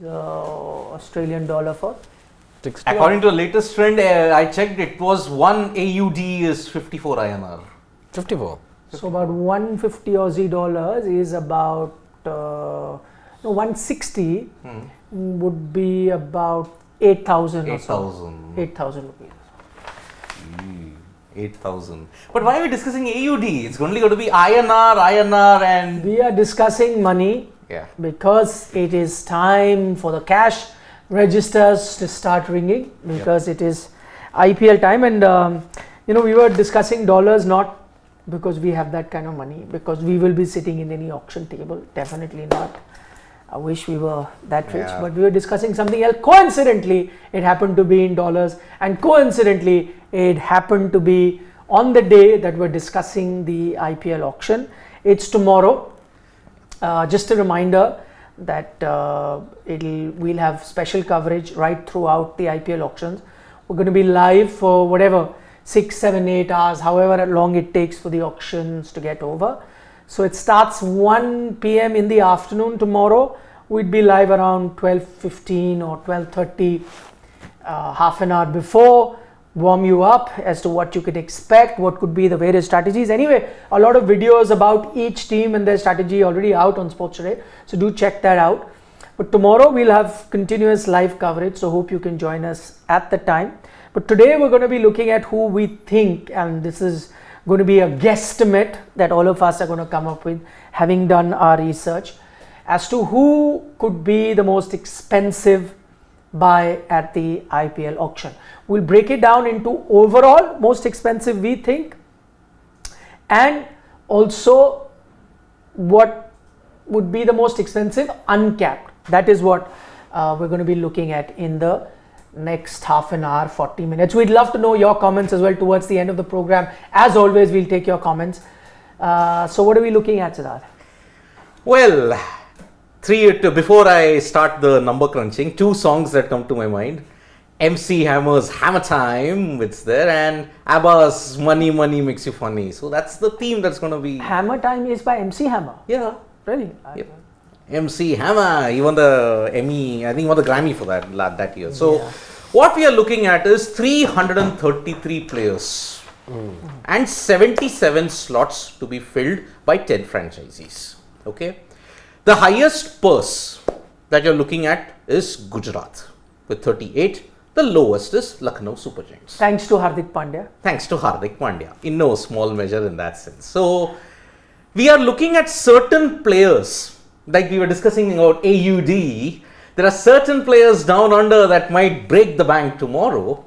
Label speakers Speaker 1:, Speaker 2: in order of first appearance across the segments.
Speaker 1: Australian dollar for?
Speaker 2: 60.
Speaker 3: According to the latest trend, I checked, it was 1 AUD is 54 INR.
Speaker 2: 54.
Speaker 1: So about 150 Aussie dollars is about 160 would be about 8,000 or so. 8,000 rupees.
Speaker 3: 8,000. But why are we discussing AUD? It's only going to be INR and...
Speaker 1: We are discussing money because it is time for the cash registers to start ringing because it is IPL time, and we were discussing dollars not because we have that kind of money, because we will be sitting in any auction table, definitely not. I wish we were that rich, but we were discussing something else. Coincidentally, it happened to be in dollars, and coincidentally, it happened to be on the day that we're discussing the IPL auction. It's tomorrow. Just a reminder that we'll have special coverage right throughout the IPL auctions. We're going to be live for whatever 6, 7, 8 hours, however long it takes for the auctions to get over. So it starts 1 p.m. in the afternoon tomorrow. We'd be live around 12:15 or 12:30, half an hour before, warm you up as to what you could expect, what could be the various strategies. Anyway, a lot of videos about each team and their strategy already out on Sports Today, so do check that out. But tomorrow we'll have continuous live coverage, so hope you can join us at the time. But today we're going to be looking at who we think, and this is going to be a guesstimate that all of us are going to come up with, having done our research, as to who could be the most expensive buy at the IPL auction. We'll break it down into overall most expensive we think, and also what would be the most expensive uncapped. That is what we're going to be looking at in the next half an hour, 40 minutes. We'd love to know your comments as well towards the end of the program. As always, we'll take your comments. So what are we looking at, Siddharth?
Speaker 3: Well, before I start the number crunching, 2 songs that come to my mind. MC Hammer's Hammer Time, it's there, and ABBA's Money Money Makes You Funny. So that's the theme that's going to be...
Speaker 1: Hammer Time is by MC Hammer?
Speaker 3: Yeah.
Speaker 1: Really?
Speaker 3: Yep. MC Hammer, he won the Emmy, I think he won the Grammy for that year. So what we are looking at is 333 players and 77 slots to be filled by 10 franchisees. Okay. The highest purse that you're looking at is Gujarat with 38. The lowest is Lucknow Super Giants.
Speaker 1: Thanks to Hardik Pandya.
Speaker 3: Thanks to Hardik Pandya, in no small measure in that sense. So we are looking at certain players. Like we were discussing about AUD, there are certain players down under that might break the bank tomorrow.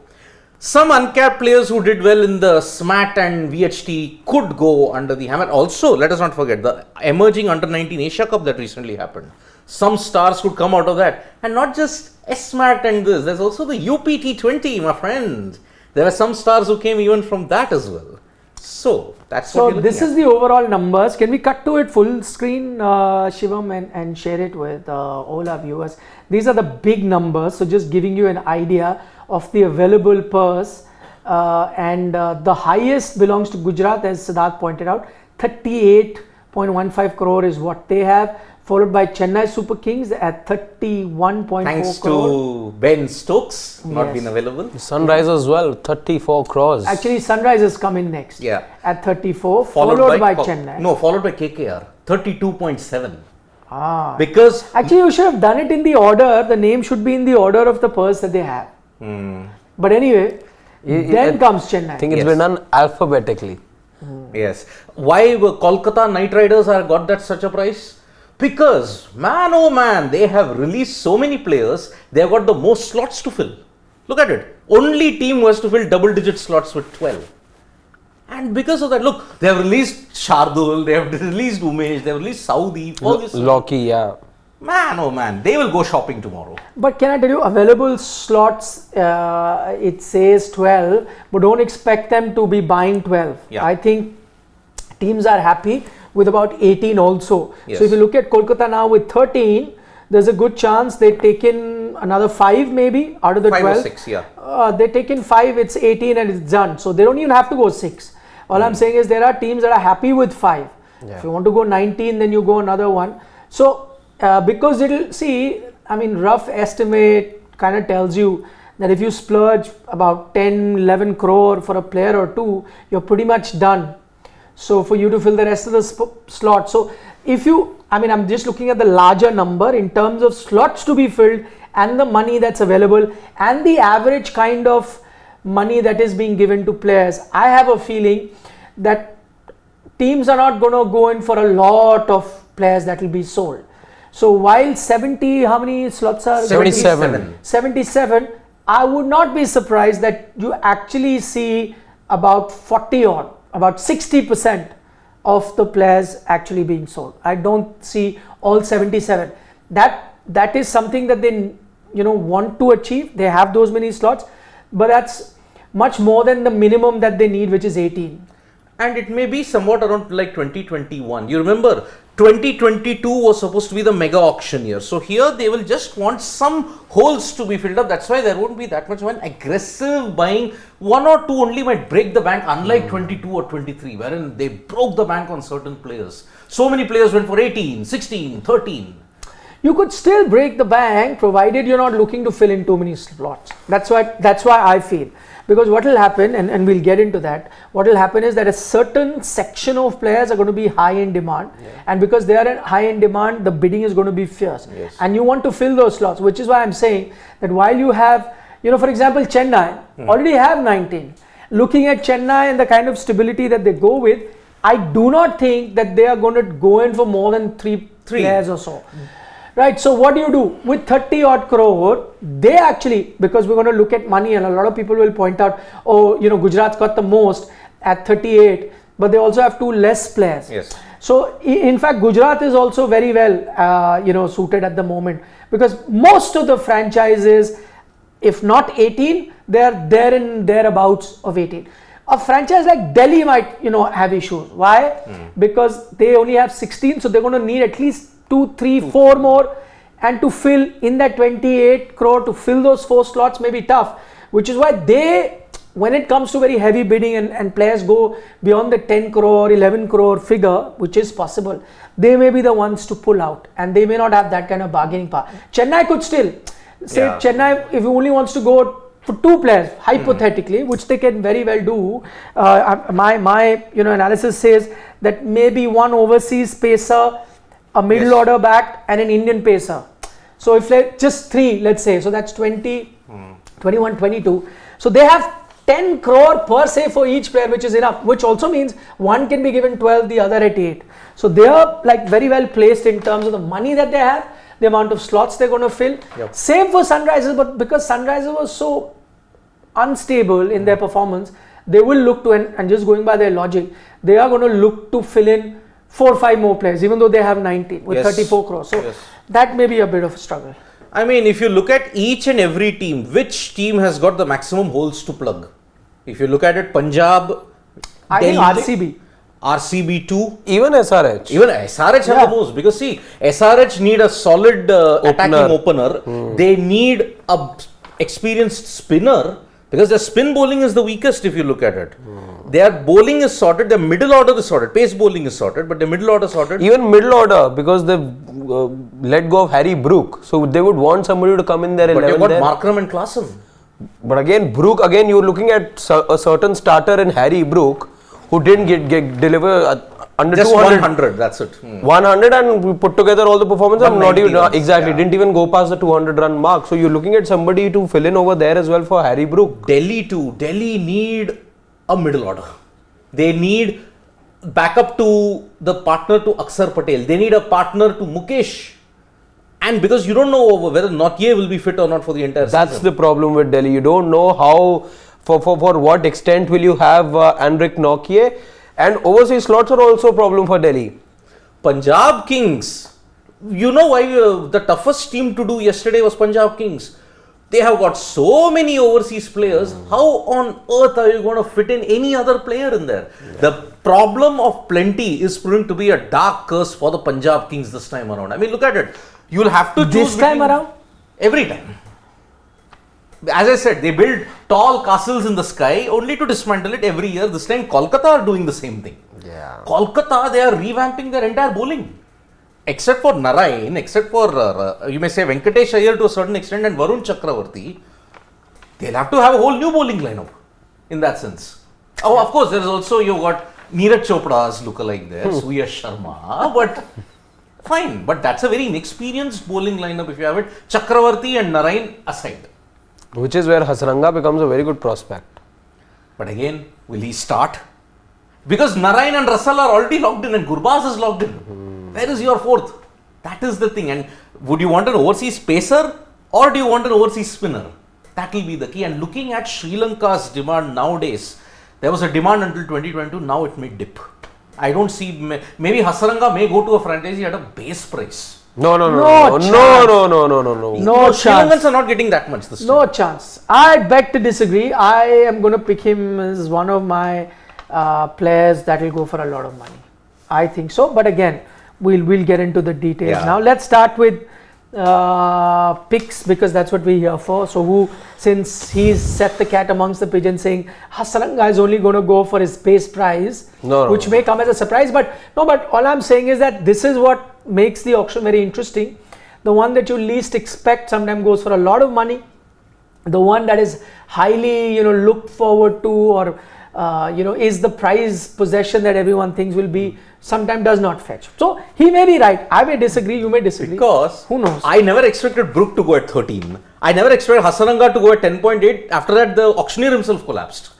Speaker 3: Some uncapped players who did well in the SMAT and VHT could go under the hammer. Also, let us not forget the emerging under-19 Asia Cup that recently happened. Some stars could come out of that. And not just SMAT and this, there's also the UPT20, my friend. There were some stars who came even from that as well. So that's what we're looking
Speaker 1: this
Speaker 3: at.
Speaker 1: is the overall numbers. Can we cut to it full screen, Shivam, and share it with all our viewers? These are the big numbers. So just giving you an idea of the available purse, and the highest belongs to Gujarat, as Siddharth pointed out. 38.15 crore is what they have, followed by Chennai Super Kings at 31.4 crore.
Speaker 3: Thanks to Ben Stokes, not been available.
Speaker 2: Sunrise as well, 34 crores.
Speaker 1: Actually, Sunrise has come in next at 34, followed by Chennai.
Speaker 3: No, followed by KKR, 32.7.
Speaker 1: Because actually you should have done it in the order. The name should be in the order of the purse that they have. But anyway, then comes Chennai.
Speaker 2: I think it's been done alphabetically.
Speaker 3: Yes. Why Kolkata Knight Riders got that such a price? Because, man oh man, they have released so many players, they have got the most slots to fill. Look at it. Only team was to fill double-digit slots with 12. And because of that, look, they have released Shardul, they have released Umesh, they have released Saudi, Ferguson.
Speaker 2: Loki,
Speaker 3: Man oh man, they will go shopping tomorrow.
Speaker 1: But can I tell you, available slots, it says 12, but don't expect them to be buying 12. I think teams are happy with about 18 also. So if you look at Kolkata now with 13, there's a good chance they've taken another 5 maybe out of the 12.
Speaker 3: 5 or 6,
Speaker 1: they've taken 5, it's 18 and it's done. So they don't even have to go 6. All I'm saying is there are teams that are happy with 5. If you want to go 19, then you go another one. So because it'll see rough estimate kind of tells you that if you splurge about 10, 11 crore for a player or two, you're pretty much done. So for you to fill the rest of the slot. So if you, I'm just looking at the larger number in terms of slots to be filled and the money that's available and the average kind of money that is being given to players. I have a feeling that teams are not going to go in for a lot of players that will be sold. So while 70, how many slots are? 77. I would not be surprised that you actually see about 40 or about 60% of the players actually being sold. I don't see all 77. That is something that they want to achieve. They have those many slots, but that's much more than the minimum that they need, which is 18.
Speaker 3: And it may be somewhat around like 2021. You remember 2022 was supposed to be the mega auction year. So here they will just want some holes to be filled up. That's why there won't be that much of an aggressive buying. One or two only might break the bank, unlike 22 or 23, wherein they broke the bank on certain players. So many players went for 18, 16, 13.
Speaker 1: You could still break the bank provided you're not looking to fill in too many slots. That's why I feel. Because what will happen, and we'll get into that, what will happen is that a certain section of players are going to be high in demand, and because they are high in demand, the bidding is going to be fierce.
Speaker 3: Yes.
Speaker 1: And you want to fill those slots, which is why I'm saying that while you have, for example, Chennai already have 19. Looking at Chennai and the kind of stability that they go with, I do not think that they are going to go in for more than three players or so. Right, so what do you do? With 30 odd crore, they actually, because we're going to look at money and a lot of people will point out, Gujarat's got the most at 38, but they also have two less players.
Speaker 3: Yes.
Speaker 1: So in fact, Gujarat is also very well, suited at the moment, because most of the franchises, if not 18, they are there in thereabouts of 18. A franchise like Delhi might, have issues. Why? Because they only have 16, so they're going to need at least 2, 3, 4 more, and to fill in that 28 crore, to fill those 4 slots may be tough, which is why they, when it comes to very heavy bidding and players go beyond the 10 crore, 11 crore figure, which is possible, they may be the ones to pull out, and they may not have that kind of bargaining power. Chennai could still say, Chennai, if he only wants to go for 2 players, hypothetically, which they can very well do, my analysis says that maybe one overseas pacer, a middle order back, and an Indian pacer. So if just 3, let's say, so that's 20, 21, 22. So they have 10 crore per se for each player, which is enough, which also means one can be given 12, the other at 8. So they are very well placed in terms of the money that they have, the amount of slots they're going to fill.
Speaker 3: Yep. Same
Speaker 1: for Sunrisers, but because Sunrisers was so unstable in their performance, they will look to, and just going by their logic, they are going to look to fill in 4 or 5 more players, even though they have 19 with 34 crores. So that may be a bit of a struggle.
Speaker 3: If you look at each and every team, which team has got the maximum holes to plug? If you look at it, Punjab,
Speaker 1: I
Speaker 3: Delhi,
Speaker 1: think
Speaker 3: RCB 2,
Speaker 2: even SRH.
Speaker 3: Even SRH have the most, because see, SRH need a solid attacking opener. They need a experienced spinner, because their spin bowling is the weakest if you look at it. Their bowling is sorted, their middle order is sorted, pace bowling is sorted, but their middle order is sorted.
Speaker 2: Even middle order, because they've let go of Harry Brook, so they would want somebody to come in there.
Speaker 3: But you've got Markram and Klassen.
Speaker 2: But again, Brook, you're looking at a certain starter in Harry Brook who didn't deliver under
Speaker 3: just
Speaker 2: 200.
Speaker 3: 100, that's it.
Speaker 2: 100, and we put together all the performance, and not even didn't even go past the 200 run mark. So you're looking at somebody to fill in over there as well for Harry Brook.
Speaker 3: Delhi need a middle order. They need backup to the partner to Akshar Patel. They need a partner to Mukesh. And because you don't know whether Nortje will be fit or not for the entire season.
Speaker 2: That's the problem with Delhi. You don't know how, for what extent will you have Anric Nortje. And overseas slots are also a problem for Delhi.
Speaker 3: Punjab Kings. You know why the toughest team to do yesterday was Punjab Kings. They have got so many overseas players. How on earth are you going to fit in any other player in there? The problem of plenty is proving to be a dark curse for the Punjab Kings this time around. Look at it. You'll have to choose
Speaker 1: this time around?
Speaker 3: Every time. As I said, they build tall castles in the sky only to dismantle it every year. This time Kolkata are doing the same thing.
Speaker 2: Yeah.
Speaker 3: Kolkata, they are revamping their entire bowling. except for Narain, except for you may say Venkatesh Iyer to a certain extent and Varun Chakravarti, they'll have to have a whole new bowling lineup in that sense. Oh, of course, there is also you got Neeraj Chopra's lookalike there, Surya Sharma, but fine. But that's a very inexperienced bowling lineup if you have it. Chakravarti and Narain aside.
Speaker 2: Which is where Hasaranga becomes a very good prospect.
Speaker 3: But again, will he start? Because Narain and Russell are already locked in and Gurbaz is locked in. Where is your fourth? That is the thing. And would you want an overseas pacer or do you want an overseas spinner? That will be the key. And looking at Sri Lanka's demand nowadays, there was a demand until 2022, now it may dip. I don't see, maybe Hasaranga may go to a franchisee at a base price.
Speaker 2: No.
Speaker 1: chance.
Speaker 3: No, Sri Lankans are not getting that much this time.
Speaker 1: No chance. I beg to disagree. I am going to pick him as one of my players that will go for a lot of money. I think so. But again, we'll get into the details now. Let's start with picks because that's what we're here for. So since he's set the cat amongst the pigeons saying Hasaranga is only going to go for his base price, which may come as a surprise. But all I'm saying is that this is what makes the auction very interesting. The one that you least expect sometimes goes for a lot of money. The one that is highly looked forward to or is the prize possession that everyone thinks will be, sometimes does not fetch. So he may be right. I may disagree. You may disagree.
Speaker 3: Because
Speaker 1: who knows?
Speaker 3: I never expected Brook to go at 13. I never expected Hasaranga to go at 10.8. After that, the auctioneer himself collapsed.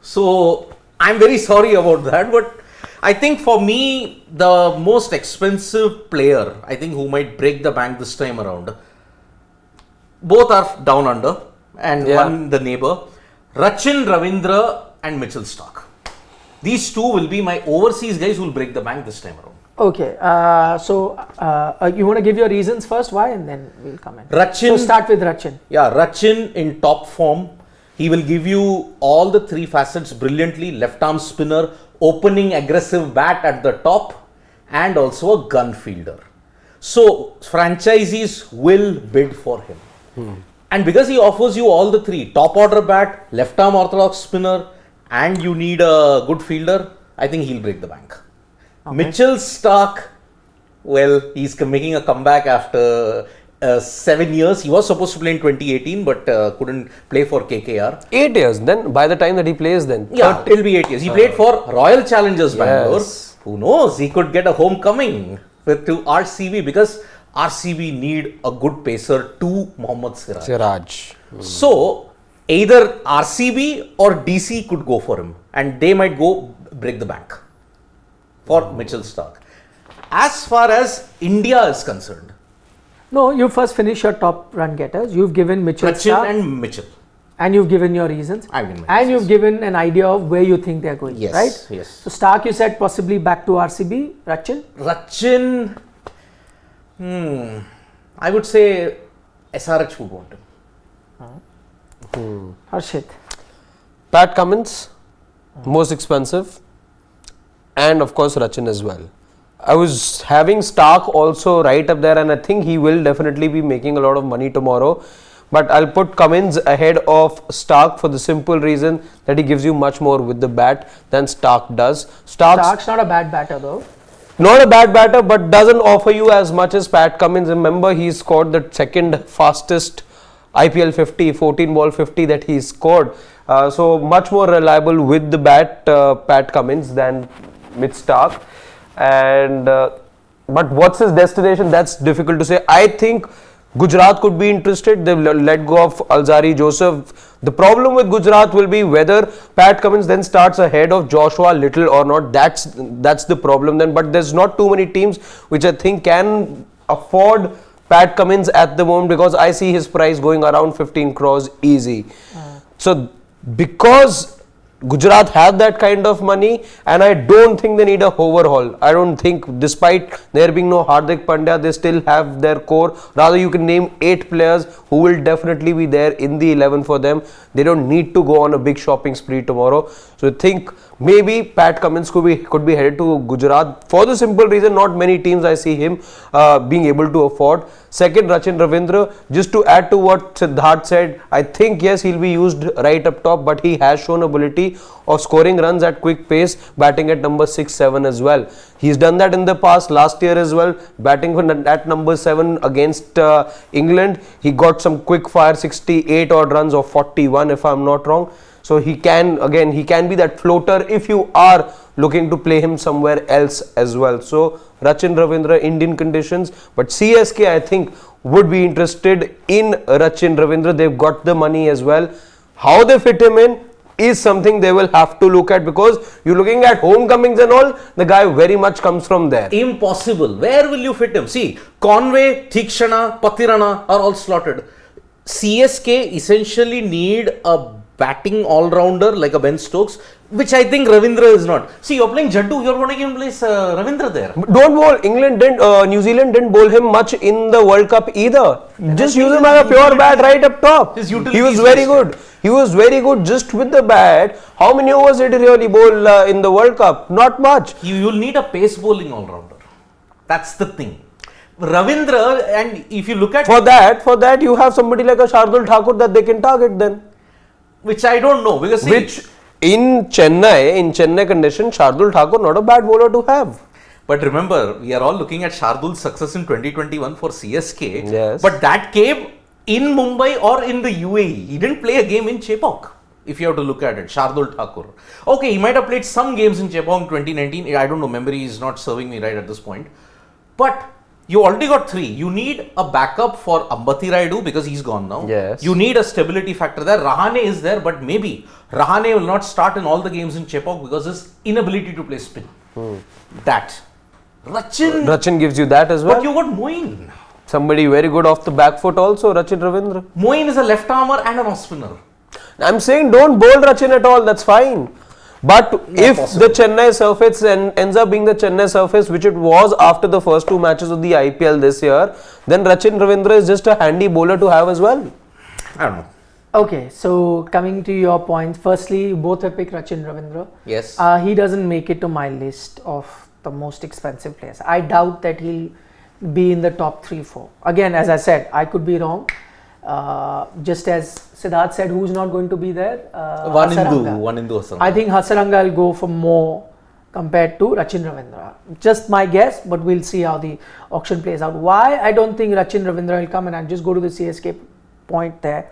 Speaker 3: So I'm very sorry about that. But I think for me, the most expensive player, I think who might break the bank this time around, both are down under and one the neighbor, Rachin Ravindra and Mitchell Starc. These two will be my overseas guys who will break the bank this time around.
Speaker 1: Okay, so you want to give your reasons first, why, and then we'll come in.
Speaker 3: Rachin.
Speaker 1: So start with Rachin.
Speaker 3: Yeah, Rachin in top form. He will give you all the three facets brilliantly. Left arm spinner, opening aggressive bat at the top, and also a gun fielder. So franchisees will bid for him. And because he offers you all the three, top order bat, left arm orthodox spinner, and you need a good fielder, I think he'll break the bank. Okay. Mitchell Starc, well, he's making a comeback after 7 years. He was supposed to play in 2018, but couldn't play for KKR.
Speaker 2: 8 years, then by the time that he plays then.
Speaker 3: Yeah, it'll be 8 years. He played for Royal Challengers Bangalore. Who knows, he could get a homecoming to RCB because RCB need a good pacer to Mohammad Siraj. So, either RCB or DC could go for him and they might go break the bank for Mitchell Starc. As far as India is concerned.
Speaker 1: No, you first finish your top run getters. You've given Mitchell Starc
Speaker 3: and Mitchell.
Speaker 1: And you've given your reasons.
Speaker 3: I've given
Speaker 1: and you've given an idea of where you think they're going, right?
Speaker 3: Yes.
Speaker 1: So Starc, you said possibly back to RCB.
Speaker 3: Rachin, I would say SRH would want him.
Speaker 1: Harshit.
Speaker 2: Pat Cummins, most expensive, and of course Rachin as well. I was having Starc also right up there, and I think he will definitely be making a lot of money tomorrow. But I'll put Cummins ahead of Starc for the simple reason that he gives you much more with the bat than Starc does.
Speaker 1: Starc's not a bad batter though.
Speaker 2: Not a bad batter, but doesn't offer you as much as Pat Cummins. Remember, he scored the second fastest IPL 50, 14 ball 50 that he scored. So much more reliable with the bat, Pat Cummins, than with Starc. And but what's his destination? That's difficult to say. I think Gujarat could be interested. They've let go of Alzari Joseph. The problem with Gujarat will be whether Pat Cummins then starts ahead of Joshua Little or not. That's the problem then. But there's not too many teams which I think can afford Pat Cummins at the moment, because I see his price going around 15 crores easy. So because Gujarat have that kind of money, and I don't think they need a overhaul. I don't think, despite there being no Hardik Pandya, they still have their core. Rather, you can name 8 players who will definitely be there in the 11 for them. They don't need to go on a big shopping spree tomorrow. So I think maybe Pat Cummins could be headed to Gujarat for the simple reason not many teams I see him being able to afford. Second, Rachin Ravindra, just to add to what Siddharth said, I think yes, he'll be used right up top, but he has shown ability of scoring runs at quick pace, batting at number 6, 7 as well. He's done that in the past, last year as well, batting at number 7 against England. He got some quick fire 68 odd runs or 41 if I'm not wrong. So he can be that floater if you are looking to play him somewhere else as well. So Rachin Ravindra, Indian conditions, but CSK I think would be interested in Rachin Ravindra. They've got the money as well. How they fit him in is something they will have to look at, because you're looking at homecomings and all, the guy very much comes from there.
Speaker 3: Impossible. Where will you fit him? See, Conway, Thikshana, Patirana are all slotted. CSK essentially need a batting all-rounder like a Ben Stokes, which I think Ravindra is not. See, you're playing Jaddu, you're going to place Ravindra there.
Speaker 2: Don't bowl. New Zealand didn't bowl him much in the World Cup either. Just use him as a pure bat right up top. He was very good. He was very good just with the bat. How many overs did he really bowl in the World Cup? Not much.
Speaker 3: You'll need a pace bowling all-rounder. That's the thing. Ravindra, and if you look at...
Speaker 2: For that you have somebody like a Shardul Thakur that they can target then.
Speaker 3: Which I don't know, because
Speaker 2: which in Chennai condition, Shardul Thakur not a bad bowler to have.
Speaker 3: But remember, we are all looking at Shardul's success in 2021 for CSK.
Speaker 2: Yes.
Speaker 3: But that came in Mumbai or in the UAE. He didn't play a game in Chepauk, if you have to look at it. Shardul Thakur. Okay, he might have played some games in Chepauk in 2019. I don't know, memory is not serving me right at this point. But you already got 3. You need a backup for Ambati Rayudu because he's gone now.
Speaker 2: Yes.
Speaker 3: You need a stability factor there. Rahane is there, but maybe Rahane will not start in all the games in Chepauk because his inability to play spin. That.
Speaker 2: Rachin gives you that as well.
Speaker 3: But you got Moeen.
Speaker 2: Somebody very good off the back foot also, Rachin Ravindra.
Speaker 3: Moeen is a left armer and an off spinner.
Speaker 2: I'm saying don't bowl Rachin at all, that's fine. But if the Chennai surface ends up being the Chennai surface, which it was after the first 2 matches of the IPL this year, then Rachin Ravindra is just a handy bowler to have as well.
Speaker 3: I don't know.
Speaker 1: Okay, so coming to your points, firstly, you both have picked Rachin Ravindra.
Speaker 3: Yes.
Speaker 1: He doesn't make it to my list of the most expensive players. I doubt that he'll be in the top 3-4. Again, as I said, I could be wrong. Just as Siddharth said, who's not going to be there?
Speaker 3: Hasaranga.
Speaker 1: I think Hasaranga will go for more compared to Rachin Ravindra. Just my guess, but we'll see how the auction plays out. Why I don't think Rachin Ravindra will come, and I'll just go to the CSK point there.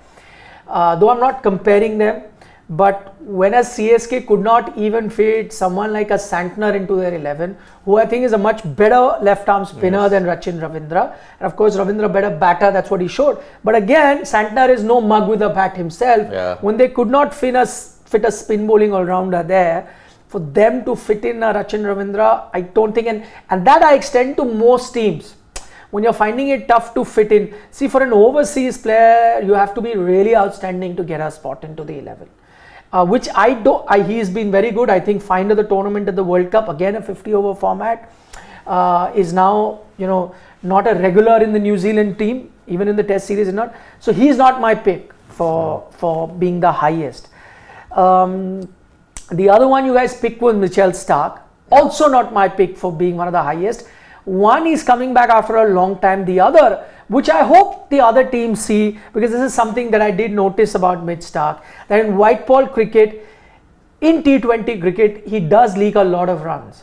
Speaker 1: Though I'm not comparing them, but when a CSK could not even fit someone like a Santner into their 11, who I think is a much better left arm spinner than Rachin Ravindra, and of course Ravindra better batter, that's what he showed. But again, Santner is no mug with a bat himself. When they could not fit a spin bowling all-rounder there, for them to fit in a Rachin Ravindra, I don't think, and that I extend to most teams. When you're finding it tough to fit in, see, for an overseas player, you have to be really outstanding to get a spot into the 11. Which he's been very good. I think find of the tournament at the World Cup, again a 50 over format, is now, not a regular in the New Zealand team, even in the test series is not. So he's not my pick for being the highest. The other one you guys picked was Mitchell Starc, also not my pick for being one of the highest. One is coming back after a long time, the other, which I hope the other teams see, because this is something that I did notice about Mitch Starc, that in white ball cricket, in T20 cricket, he does leak a lot of runs.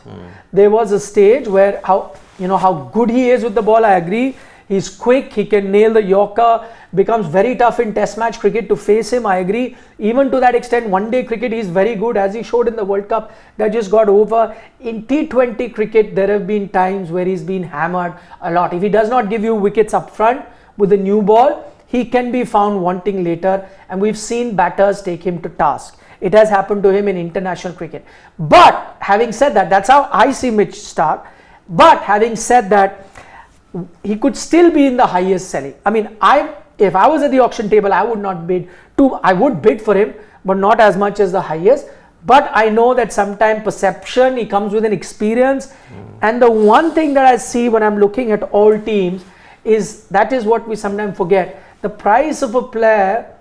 Speaker 1: There was a stage where how good he is with the ball, I agree. He's quick, he can nail the Yorker, becomes very tough in test match cricket to face him, I agree. Even to that extent, one day cricket he's very good, as he showed in the World Cup, that just got over. In T20 cricket, there have been times where he's been hammered a lot. If he does not give you wickets up front with the new ball, he can be found wanting later, and we've seen batters take him to task. It has happened to him in international cricket. But having said that, that's how I see Mitch Starc. But having said that, he could still be in the highest selling. I mean, if I was at the auction table, I would not bid. I would bid for him, but not as much as the highest. But I know that sometimes perception, he comes with an experience. And the one thing that I see when I'm looking at all teams is that is what we sometimes forget, the price of a player.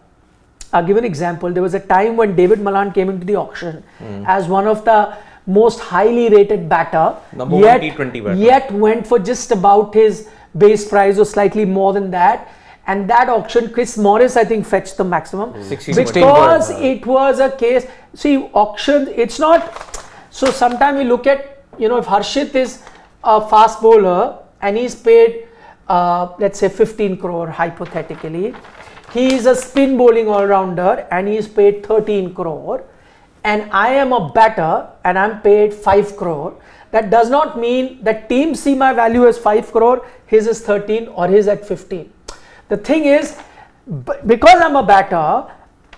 Speaker 1: I'll give an example. There was a time when David Malan came into the auction as one of the most highly rated batter.
Speaker 3: Number one T20 batter.
Speaker 1: Yet went for just about his base price or slightly more than that. And that auction, Chris Morris, I think, fetched the maximum.
Speaker 3: 16
Speaker 1: because it was a case. See, auction, it's not. So sometimes we look at, if Harshit is a fast bowler and he's paid, let's say 15 crore hypothetically. He is a spin bowling all-rounder and he is paid 13 crore, and I am a batter and I'm paid 5 crore. That does not mean that teams see my value as 5 crore, his is 13 or his at 15. The thing is, because I'm a batter,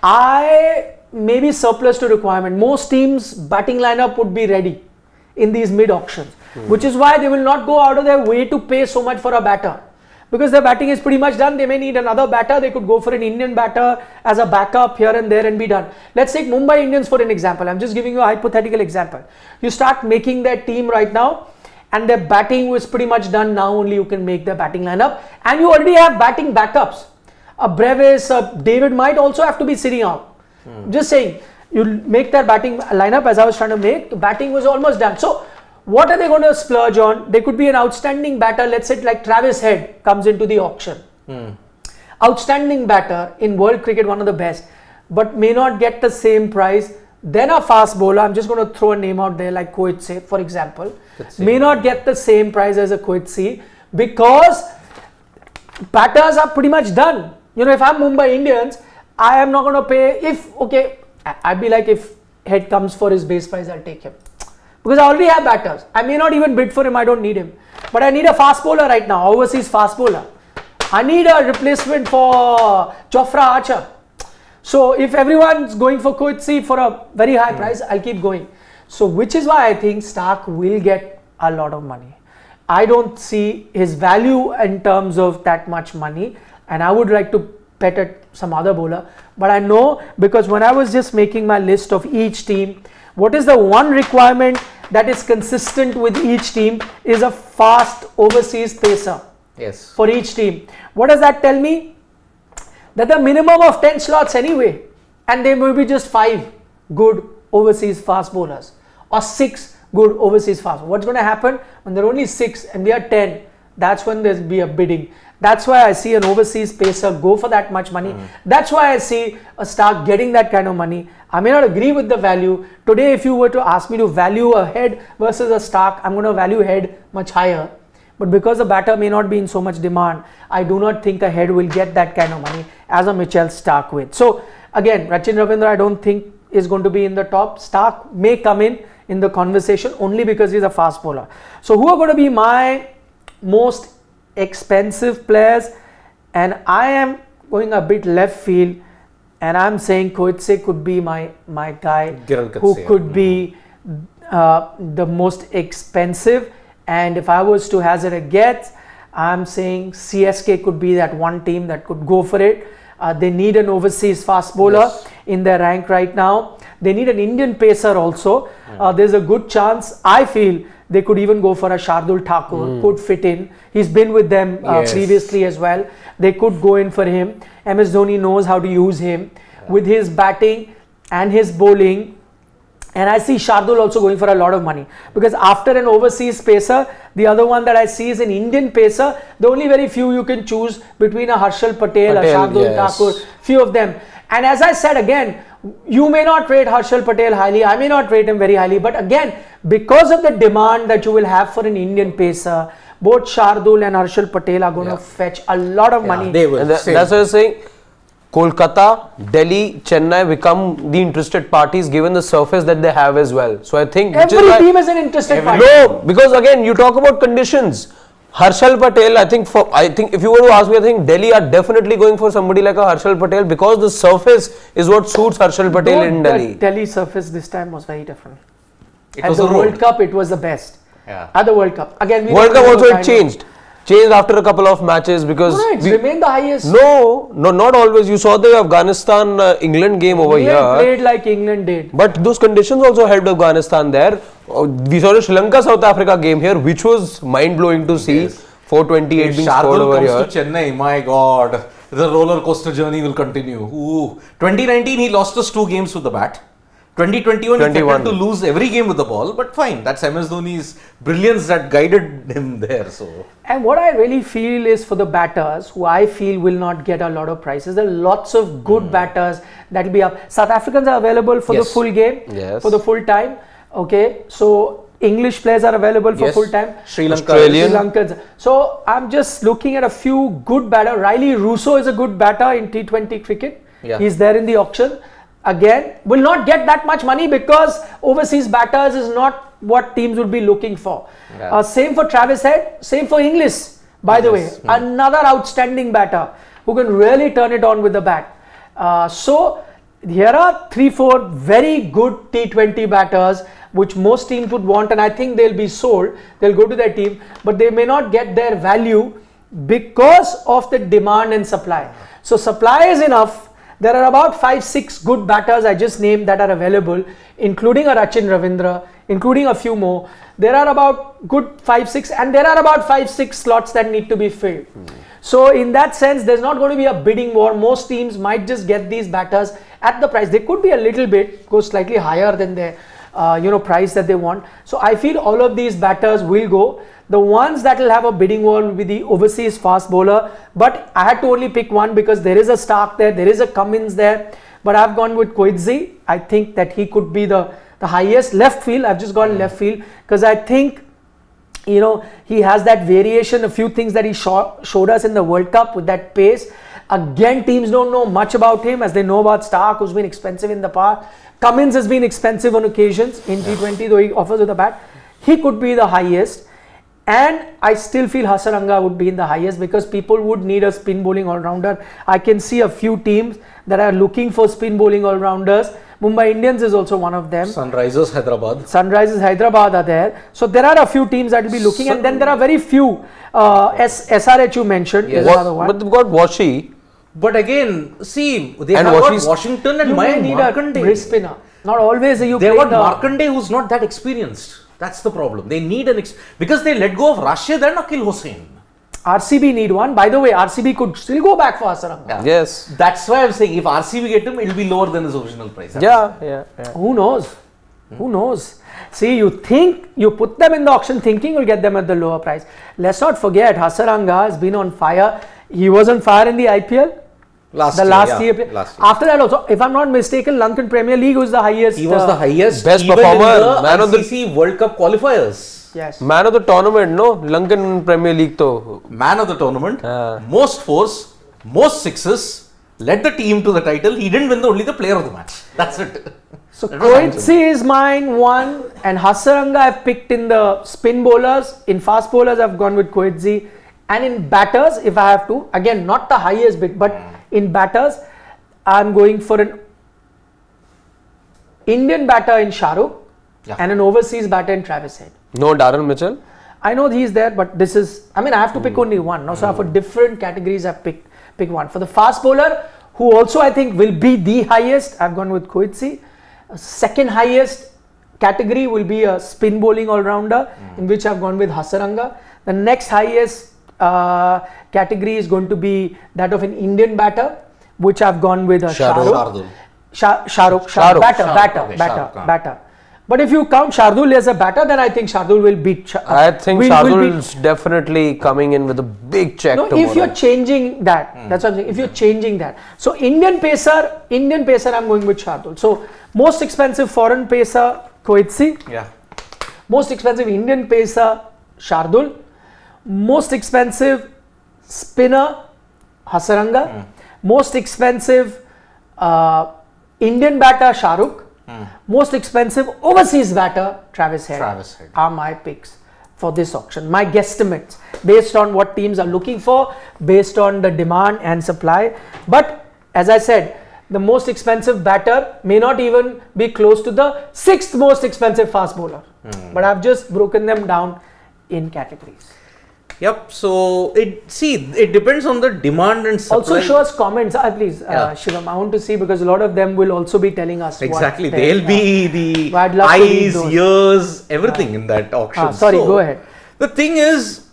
Speaker 1: I may be surplus to requirement. Most teams' batting lineup would be ready in these mid-auctions, which is why they will not go out of their way to pay so much for a batter. Because their batting is pretty much done, they may need another batter. They could go for an Indian batter as a backup here and there and be done. Let's take Mumbai Indians for an example. I'm just giving you a hypothetical example. You start making their team right now and their batting was pretty much done. Now only you can make their batting lineup, and you already have batting backups. A Brevis, a David might also have to be sitting out. Just saying, you make their batting lineup as I was trying to make, the batting was almost done. So what are they going to splurge on? They could be an outstanding batter, let's say like Travis Head comes into the auction. Outstanding batter in world cricket, one of the best, but may not get the same price. Then a fast bowler, I'm just going to throw a name out there like Coetzee, for example, may not get the same price as a Coetzee because batters are pretty much done. If I'm Mumbai Indians, I am not going to pay, I'd be like, if Head comes for his base price, I'll take him. Because I already have batters. I may not even bid for him, I don't need him. But I need a fast bowler right now, overseas fast bowler. I need a replacement for Jofra Archer. So if everyone's going for Coetzee for a very high price, I'll keep going. So which is why I think Stark will get a lot of money. I don't see his value in terms of that much money, and I would like to bet at some other bowler. But I know, because when I was just making my list of each team, what is the one requirement that is consistent with each team is a fast overseas pacer.
Speaker 3: Yes.
Speaker 1: For each team. What does that tell me? That the minimum of 10 slots anyway, and there may be just 5 good overseas fast bowlers or 6 good overseas fast. What's going to happen when there are only 6 and we are 10? That's when there'll be a bidding. That's why I see an overseas pacer go for that much money. That's why I see a Stark getting that kind of money. I may not agree with the value. Today, if you were to ask me to value a Head versus a Stark, I'm going to value Head much higher. But because the batter may not be in so much demand, I do not think a Head will get that kind of money as a Mitchell Stark will. So again, Rachin Ravindra I don't think is going to be in the top. Stark may come in the conversation only because he's a fast bowler. So who are going to be my most expensive players? And I am going a bit left field, and I'm saying Coetzee could be my guy who could be the most expensive. And if I was to hazard a guess, I'm saying CSK could be that one team that could go for it. They need an overseas fast bowler in their rank right now. They need an Indian pacer also. There's a good chance, I feel, they could even go for a Shardul Thakur, could fit in. He's been with them previously as well. They could go in for him. MS Dhoni knows how to use him with his batting and his bowling. And I see Shardul also going for a lot of money, because after an overseas pacer, the other one that I see is an Indian pacer. The only very few you can choose between a Harshal Patel, a Shardul Thakur, few of them. And as I said again, you may not rate Harshal Patel highly, I may not rate him very highly, but again, because of the demand that you will have for an Indian pacer, both Shardul and Harshal Patel are going to fetch a lot of money.
Speaker 3: They will.
Speaker 2: And that's what I was saying. Kolkata, Delhi, Chennai become the interested parties given the surface that they have as well. So I think
Speaker 1: every team is an interested party.
Speaker 2: No, because again you talk about conditions. Harshal Patel, I think if you were to ask me, I think Delhi are definitely going for somebody like a Harshal Patel because the surface is what suits Harshal Patel in Delhi.
Speaker 1: Delhi surface this time was very different.
Speaker 3: At
Speaker 1: the World Cup, it was the best.
Speaker 3: Yeah.
Speaker 1: At the World Cup, again,
Speaker 2: World Cup also it changed after a couple of matches because
Speaker 1: it's remained the highest.
Speaker 2: No, not always. You saw the Afghanistan England game over here.
Speaker 1: Played like England did.
Speaker 2: But those conditions also helped Afghanistan there. We saw the Sri Lanka South Africa game here, which was mind blowing to see. 428 being scored over here.
Speaker 3: If Shardul comes to Chennai, my God, the roller coaster journey will continue. Ooh. 2019 he lost us 2 games with the bat. 2021 he threatened to lose every game with the ball, but fine. That's MS Dhoni's brilliance that guided him there. So.
Speaker 1: And what I really feel is for the batters, who I feel will not get a lot of prices. There are lots of good batters that will be up. South Africans are available for the full game, for the full time. Okay, so English players are available for full time.
Speaker 3: Sri Lanka.
Speaker 1: Lankans. So I'm just looking at a few good batters. Riley Russo is a good batter in T20 cricket. He's there in the auction. Again, will not get that much money because overseas batters is not what teams would be looking for. Same for Travis Head, same for Inglis, by the way. Another outstanding batter who can really turn it on with the bat. So here are 3-4 very good T20 batters which most teams would want, and I think they'll be sold. They'll go to their team, but they may not get their value because of the demand and supply. So supply is enough. There are about 5-6 good batters I just named that are available, including a Rachin Ravindra, including a few more. There are about good 5-6, and there are about 5-6 slots that need to be filled. So in that sense, there's not going to be a bidding war. Most teams might just get these batters at the price. They could be a little bit, go slightly higher than their price that they want. So I feel all of these batters will go. The ones that will have a bidding war will be the overseas fast bowler, but I had to only pick one because there is a Stark there, there is a Cummins there, but I've gone with Coetzee. I think that he could be the highest. Left field, I've just gone left field because I think he has that variation, a few things that he showed us in the World Cup with that pace. Again, teams don't know much about him as they know about Stark, who's been expensive in the past. Cummins has been expensive on occasions in T20, though he offers with the bat. He could be the highest. And I still feel Hasaranga would be in the highest because people would need a spin bowling all-rounder. I can see a few teams that are looking for spin bowling all-rounders. Mumbai Indians is also one of them.
Speaker 3: Sunrisers
Speaker 1: Hyderabad are there. So there are a few teams that will be looking, and then there are very few. SRH you mentioned is another one.
Speaker 2: But they've got Washi.
Speaker 3: But again, see, they have got Washington and
Speaker 1: Mayank Markande. You need a wrist spinner. Not always you
Speaker 3: play got Markande who's not that experienced. That's the problem. They need because they let go of Rashid and Akil Hussain.
Speaker 1: RCB need one. By the way, RCB could still go back for Hasaranga.
Speaker 2: Yes.
Speaker 3: That's why I'm saying if RCB get him, it'll be lower than his original price.
Speaker 2: Yeah.
Speaker 1: Who knows? Who knows? See, you think you put them in the auction thinking you'll get them at the lower price. Let's not forget, Hasaranga has been on fire. He was on fire in the IPL. Last year. After that also, if I'm not mistaken, Lankan Premier League was the highest.
Speaker 3: He was the highest
Speaker 2: best performer,
Speaker 3: man of the ICC World Cup qualifiers.
Speaker 1: Yes.
Speaker 2: Man of the tournament, no? Lankan Premier League though.
Speaker 3: Man of the tournament. Most fours, most sixes, led the team to the title. He didn't win only the player of the match. That's it.
Speaker 1: So Coetzee is mine, one, and Hasaranga I've picked in the spin bowlers. In fast bowlers, I've gone with Coetzee. And in batters, if I have to, again, not the highest bid, but in batters, I'm going for an Indian batter in Shahrukh and an overseas batter in Travis Head.
Speaker 2: No Darren Mitchell?
Speaker 1: I know he's there, but this is, I have to pick only one. Now, so for different categories, I've picked one. For the fast bowler, who also I think will be the highest, I've gone with Coetzee. Second highest category will be a spin bowling all-rounder, in which I've gone with Hasaranga. The next highest category is going to be that of an Indian batter, which I've gone with Shahrukh. Batter. But if you count Shardul as a batter, then I think Shardul will beat.
Speaker 2: I think Shardul is definitely coming in with a big check.
Speaker 1: No, if you're changing that, that's what I'm saying. If you're changing that, so Indian pacer, I'm going with Shardul. So most expensive foreign pacer, Coetzee. Most expensive Indian pacer, Shardul. Most expensive spinner, Hasaranga. Most expensive Indian batter, Shahrukh. Most expensive overseas batter, Travis Head. Are my picks for this auction. My guesstimates based on what teams are looking for, based on the demand and supply. But as I said, the most expensive batter may not even be close to the 6th most expensive fast bowler. But I've just broken them down in categories.
Speaker 3: Yep. So it depends on the demand and supply.
Speaker 1: Also show us comments, please, Shivam. I want to see because a lot of them will also be telling us.
Speaker 3: Exactly. They'll be the eyes, ears, everything in that auction.
Speaker 1: Go ahead.
Speaker 3: The thing is,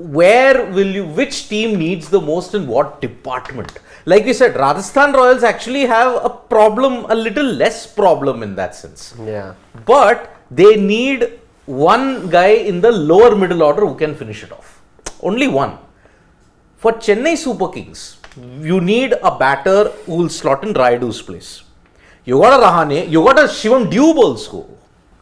Speaker 3: which team needs the most in what department? Like we said, Rajasthan Royals actually have a problem, a little less problem in that sense.
Speaker 2: Yeah.
Speaker 3: But they need one guy in the lower middle order who can finish it off. Only one. For Chennai Super Kings, you need a batter who will slot in Raidu's place. You got a Rahane, you got a Shivam Dube also.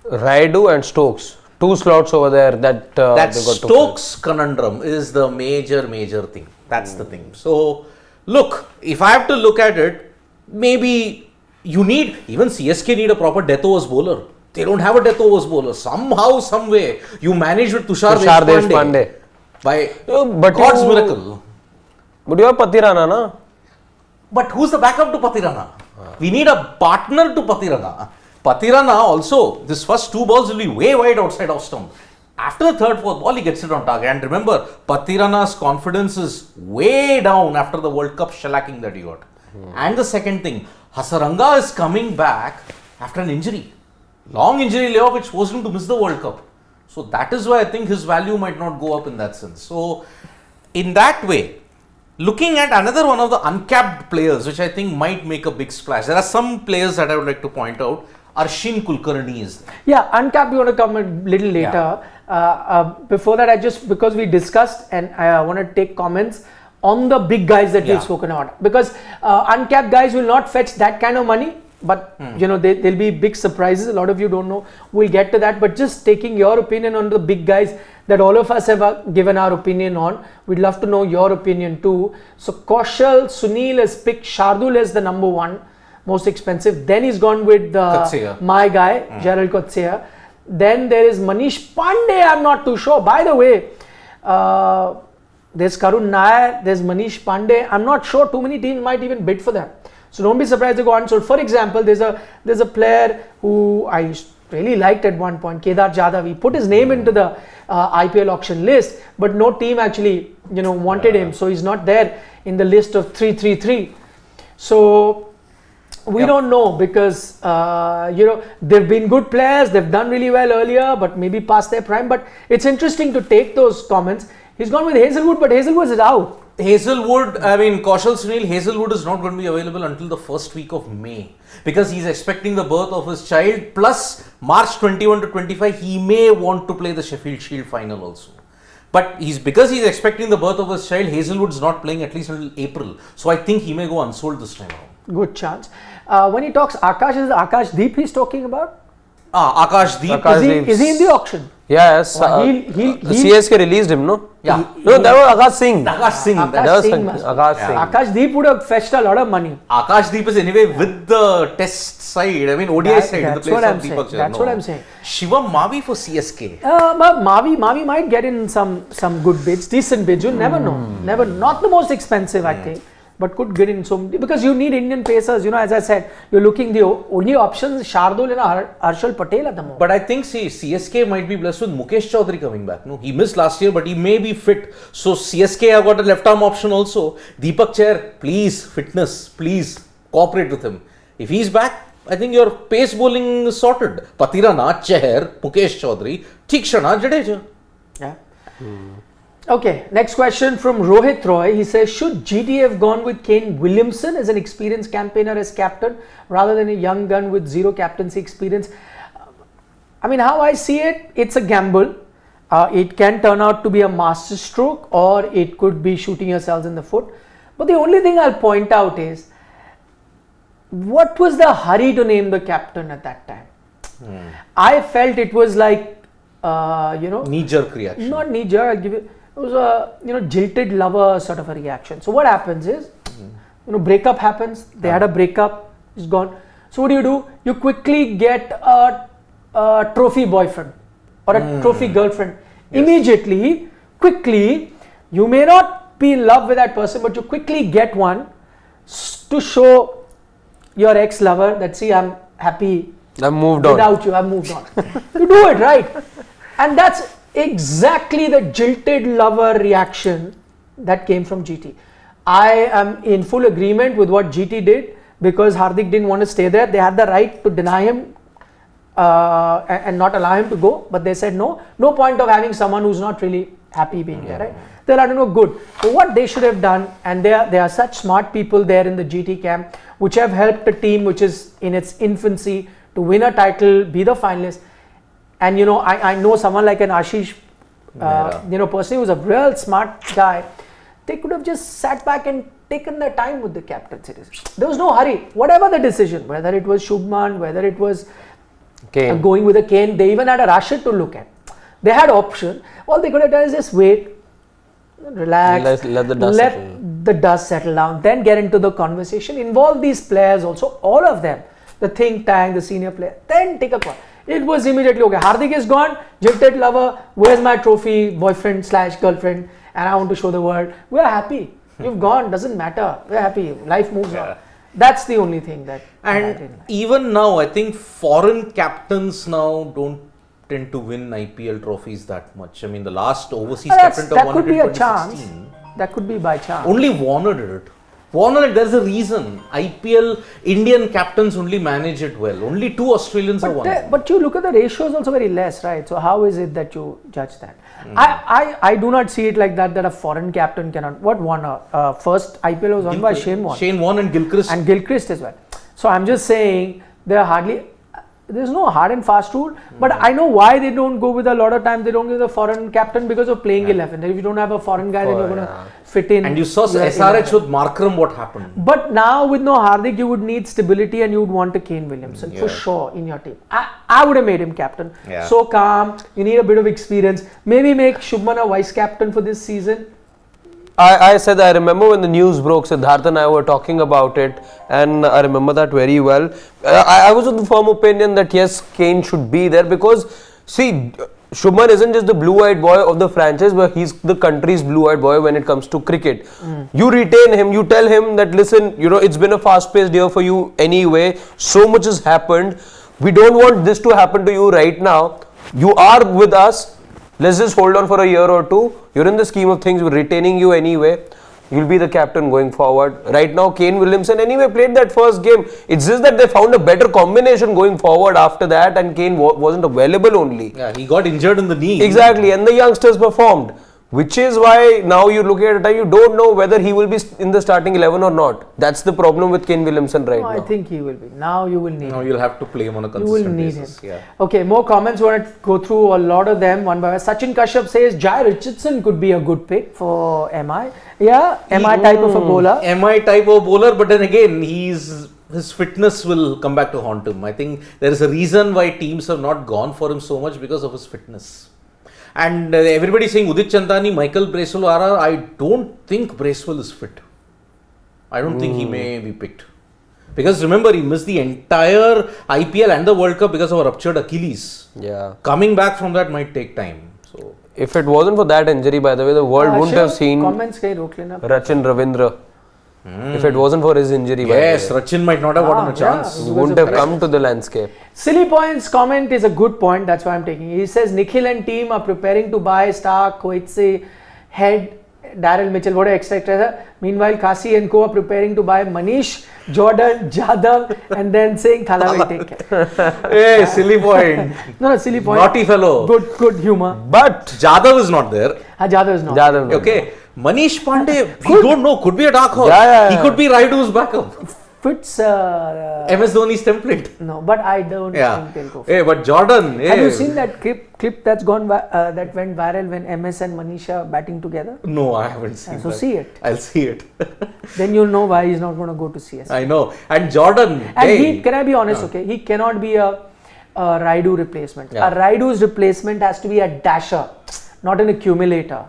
Speaker 2: Raidu and Stokes. 2 slots over there that
Speaker 3: That
Speaker 2: they got
Speaker 3: Stokes conundrum is the major thing. That's the thing. So, look, if I have to look at it, maybe you need, even CSK need a proper death overs bowler. They don't have a death overs bowler. Somehow, some way, you manage with Tushar Deshpande. By God's miracle.
Speaker 2: But you have Patirana, na?
Speaker 3: But who's the backup to Patirana? We need a partner to Patirana. Patirana also, this first 2 balls will be way wide outside off stump. After the 3rd, 4th ball, he gets it on target. And remember, Patirana's confidence is way down after the World Cup shellacking that he got. And the second thing, Hasaranga is coming back after an injury. Long injury layoff which forced him to miss the World Cup. So that is why I think his value might not go up in that sense. So in that way, looking at another one of the uncapped players which I think might make a big splash. There are some players that I would like to point out. Arshin Kulkarni is there.
Speaker 1: Yeah, uncapped, you want to come a little later. Before that, because we discussed and I want to take comments on the big guys that we've spoken about. Because uncapped guys will not fetch that kind of money. But there'll be big surprises. A lot of you don't know. We'll get to that. But just taking your opinion on the big guys that all of us have given our opinion on. We'd love to know your opinion too. So Kaushal Sunil has picked Shardul as the number 1 most expensive. Then he's gone with my guy Gerald Coetzee. Then there is Manish Pandey. I'm not too sure. By the way, there's Karun Nair. There's Manish Pandey. I'm not sure. Too many teams might even bid for them. So don't be surprised they go unsold. For example, there's a player who I really liked at one point, Kedar Jadhav. He put his name into the IPL auction list, but no team actually wanted him. So he's not there in the list of 333. So we don't know because they've been good players. They've done really well earlier, but maybe past their prime. But it's interesting to take those comments. He's gone with Hazelwood, but Hazelwood is out.
Speaker 3: Kaushal Sunil, Hazelwood is not going to be available until the first week of May because he's expecting the birth of his child. Plus, March 21 to 25, he may want to play the Sheffield Shield final also. But because he's expecting the birth of his child, Hazelwood's not playing at least until April. So I think he may go unsold this time around.
Speaker 1: Good chance. When he talks Akash, is it Akash Deep he's talking about?
Speaker 3: Akash Deep.
Speaker 1: Is he in the auction?
Speaker 2: Yes. CSK released him, no?
Speaker 3: Yeah.
Speaker 2: No, that was Akash Singh.
Speaker 1: Akash Deep would have fetched a lot of money.
Speaker 3: Akash Deep is anyway with the test side, ODI side in the place of Deepak Chahar.
Speaker 1: That's what I'm saying.
Speaker 3: Shivam Mavi for CSK.
Speaker 1: Mavi might get in some good bids, decent bids. You'll never know. Never. Not the most expensive, I think. But could get in some, because you need Indian pacers, as I said, you're looking, the only options Shardul and Harshal Patel at the moment.
Speaker 3: But I think CSK might be blessed with Mukesh Chaudhary coming back. No, he missed last year, but he may be fit. So CSK have got a left arm option also. Deepak Chahar, please, fitness, please cooperate with him. If he's back, I think your pace bowling is sorted. Patirana, Chahar, Mukesh Chaudhary, Tikshana, Jadeja.
Speaker 1: Yeah. Okay, next question from Rohit Roy. He says, should GT have gone with Kane Williamson as an experienced campaigner as captain rather than a young gun with zero captaincy experience? How I see it, it's a gamble. It can turn out to be a master stroke or it could be shooting yourselves in the foot. But the only thing I'll point out is, what was the hurry to name the captain at that time? I felt it was like,
Speaker 3: knee-jerk reaction.
Speaker 1: Not knee-jerk, I'll give you. It was a jilted lover sort of a reaction. So what happens is, breakup happens. They had a breakup. It's gone. So what do? You quickly get a trophy boyfriend or a trophy girlfriend. Yes. Immediately, quickly, you may not be in love with that person, but you quickly get one to show your ex-lover that, see, I'm happy.
Speaker 2: I've moved on.
Speaker 1: Without you, I've moved on. You do it, right? And that's exactly the jilted lover reaction that came from GT. I am in full agreement with what GT did because Hardik didn't want to stay there. They had the right to deny him and not allow him to go, but they said no point of having someone who's not really happy being there, right? They'll, I don't know, good. But what they should have done, and there are such smart people there in the GT camp, which have helped a team which is in its infancy to win a title, be the finalist. And you know, I know someone like an Ashish, personally who's a real smart guy. They could have just sat back and taken their time with the captaincy. There was no hurry. Whatever the decision, whether it was Shubman, whether it was going with a Kane, they even had a Rashid to look at. They had option. All they could have done is just wait, relax,
Speaker 2: let the dust settle
Speaker 1: down, then get into the conversation. Involve these players also, all of them, the think tank, the senior player, then take a call. It was immediately okay. Hardik is gone, jilted lover, where's my trophy, boyfriend / girlfriend, and I want to show the world. We're happy. You've gone, doesn't matter. We're happy. Life moves on. That's the only thing that.
Speaker 3: And even now, I think foreign captains now don't tend to win IPL trophies that much. I mean, the last overseas captain
Speaker 1: that could be a chance. That could be by chance.
Speaker 3: Only Warner did it. Warner, there's a reason. IPL Indian captains only manage it well. Only 2 Australians have won.
Speaker 1: But you look at the ratios also very less, right? So how is it that you judge that? I do not see it like that a foreign captain cannot. What won? First IPL was won by Shane Warne.
Speaker 3: Shane Warne and Gilchrist.
Speaker 1: And Gilchrist as well. So I'm just saying there's no hard and fast rule, but I know why they don't go with a lot of time. They don't give the foreign captain because of playing 11. If you don't have a foreign guy, then you're going to fit in.
Speaker 3: And you saw SRH with Markram, what happened.
Speaker 1: But now with no Hardik, you would need stability and you would want a Kane Williamson for sure in your team. I would have made him captain. So calm, you need a bit of experience. Maybe make Shubman a vice captain for this season.
Speaker 2: I said, I remember when the news broke, Siddharth and I were talking about it, and I remember that very well. I was of the firm opinion that yes, Kane should be there because, see, Shubman isn't just the blue-eyed boy of the franchise, but he's the country's blue-eyed boy when it comes to cricket. You retain him, you tell him that, listen, it's been a fast-paced year for you anyway, so much has happened. We don't want this to happen to you right now. You are with us. Let's just hold on for a year or two. You're in the scheme of things. We're retaining you anyway. You'll be the captain going forward. Right now, Kane Williamson anyway played that first game. It's just that they found a better combination going forward after that, and Kane wasn't available only.
Speaker 3: Yeah, he got injured in the knee.
Speaker 2: Exactly, and the youngsters performed. Which is why now you look at it, you don't know whether he will be in the starting 11 or not. That's the problem with Kane Williamson now.
Speaker 1: I think he will be. Now you will need him.
Speaker 3: Now you'll have to play him on a consistent basis.
Speaker 1: You will need him. Yeah. Okay, more comments. We want to go through a lot of them one by one. Sachin Kashyap says Jai Richardson could be a good pick for MI. Yeah, MI type of a bowler.
Speaker 3: MI type of bowler, but then again, his fitness will come back to haunt him. I think there is a reason why teams have not gone for him so much because of his fitness. And everybody is saying Udit Chandani, Michael Bracewell, I don't think Bracewell is fit. I don't think he may be picked. Because remember, he missed the entire IPL and the World Cup because of a ruptured Achilles.
Speaker 2: Yeah.
Speaker 3: Coming back from that might take time. So,
Speaker 2: if it wasn't for that injury, by the way, the world wouldn't have seen Rachin Ravindra. If it wasn't for his injury.
Speaker 3: Yes, Rachin might not have gotten a chance.
Speaker 2: He wouldn't have come to the landscape.
Speaker 1: Silly Points comment is a good point. That's why I'm taking it. He says Nikhil and team are preparing to buy Stark, Coetzee, Head, Daryl Mitchell, what etc. Meanwhile, Kasi and co are preparing to buy Manish, Jordan, Jadhav, and then saying Thala will take care.
Speaker 3: Hey, silly point.
Speaker 1: No, silly point.
Speaker 3: Naughty fellow.
Speaker 1: Good humor.
Speaker 3: But Jadhav is not there.
Speaker 1: Jadhav is not.
Speaker 3: Okay. Manish Pandey, we don't know, could be a dark horse. He could be Raidu's backup.
Speaker 1: Fits
Speaker 3: MS Dhoni's template.
Speaker 1: No, but I don't think they'll go.
Speaker 3: Hey, but Jordan.
Speaker 1: Have you seen that clip that's gone that went viral when MS and Manish are batting together?
Speaker 3: No, I haven't seen
Speaker 1: so
Speaker 3: that.
Speaker 1: See it.
Speaker 3: I'll see it.
Speaker 1: Then you'll know why he's not going to go to CS.
Speaker 3: I know. And Jordan.
Speaker 1: And can I be honest, okay? He cannot be a Raidu replacement. A Raidu's replacement has to be a dasher, not an accumulator,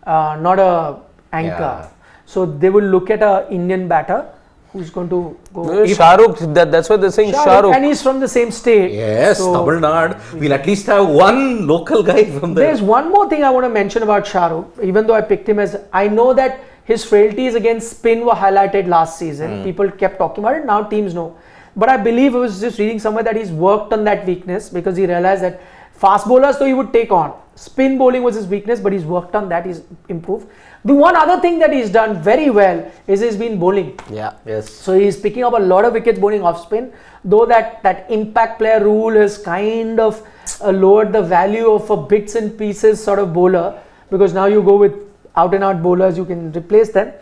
Speaker 1: not a anchor. Yeah. So they will look at a Indian batter who's going to go.
Speaker 2: Shahrukh, that's what they're saying. Shahrukh.
Speaker 1: And he's from the same state.
Speaker 3: Yes, Tamil Nadu. We'll at least have one local guy from there.
Speaker 1: There's one more thing I want to mention about Shahrukh, even though I picked him as. I know that his frailties against spin were highlighted last season. People kept talking about it. Now teams know. But I believe I was just reading somewhere that he's worked on that weakness because he realized that fast bowlers, so he would take on. Spin bowling was his weakness, but he's worked on that. He's improved. The one other thing that he's done very well is he's been bowling.
Speaker 2: Yeah.
Speaker 3: Yes.
Speaker 1: So he's picking up a lot of wickets bowling off spin. Though that impact player rule has kind of lowered the value of a bits and pieces sort of bowler. because now you go with out and out bowlers, you can replace them.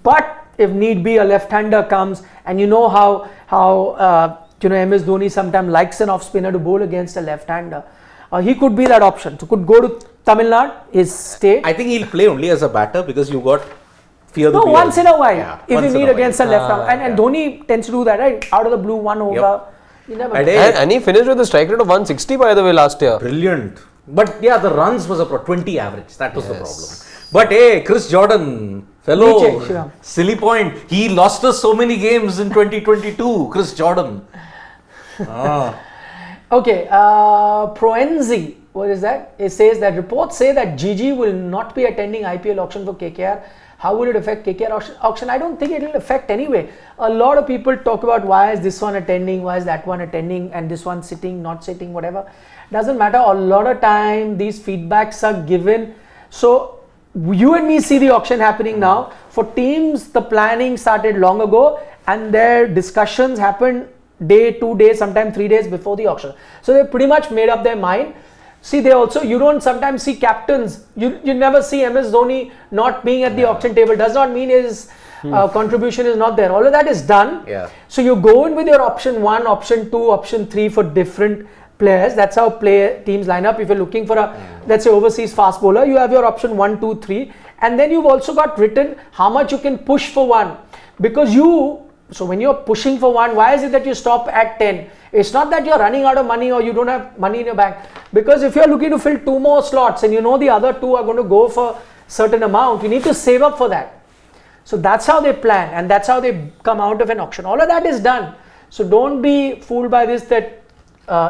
Speaker 1: But if need be, a left-hander comes, and you know how MS Dhoni sometimes likes an off-spinner to bowl against a left-hander. He could be that option. So could go to Tamil Nadu, his state.
Speaker 3: I think he'll play only as a batter because you got fear the
Speaker 1: once in a while.
Speaker 3: Yeah,
Speaker 1: if you need against a left arm. And
Speaker 3: yeah.
Speaker 1: Dhoni tends to do that, right? Out of the blue, 1 over.
Speaker 3: Yep.
Speaker 1: You never
Speaker 2: And he finished with a strike rate of 160 by the way last year.
Speaker 3: Brilliant. But yeah, the runs was a 20 average. That was the problem. But hey, Chris Jordan, fellow,
Speaker 1: Shivam.
Speaker 3: silly point. He lost us so many games in 2022. Chris Jordan.
Speaker 1: Okay, Proenzi, what is that? It says that reports say that GG will not be attending IPL auction for KKR. How will it affect KKR auction? I don't think it will affect anyway. A lot of people talk about why is this one attending, why is that one attending, and this one sitting, not sitting, whatever. Doesn't matter. A lot of time these feedbacks are given. So you and me see the auction happening now. For teams, the planning started long ago, and their discussions happened day, 2 days, sometimes 3 days before the auction. So they pretty much made up their mind. See, they also, you don't sometimes see captains. You never see MS Dhoni not being at the auction table. Does not mean his contribution is not there. All of that is done.
Speaker 3: Yeah.
Speaker 1: So you go in with your option 1, option 2, option 3 for different players. That's how teams line up. If you're looking for a, let's say, overseas fast bowler, you have your option 1, 2, 3. And then you've also got written how much you can push for one. Because so when you're pushing for one, why is it that you stop at 10? It's not that you're running out of money or you don't have money in your bank. Because if you're looking to fill 2 more slots and you know the other 2 are going to go for certain amount, you need to save up for that. So that's how they plan, and that's how they come out of an auction. All of that is done. So don't be fooled by this that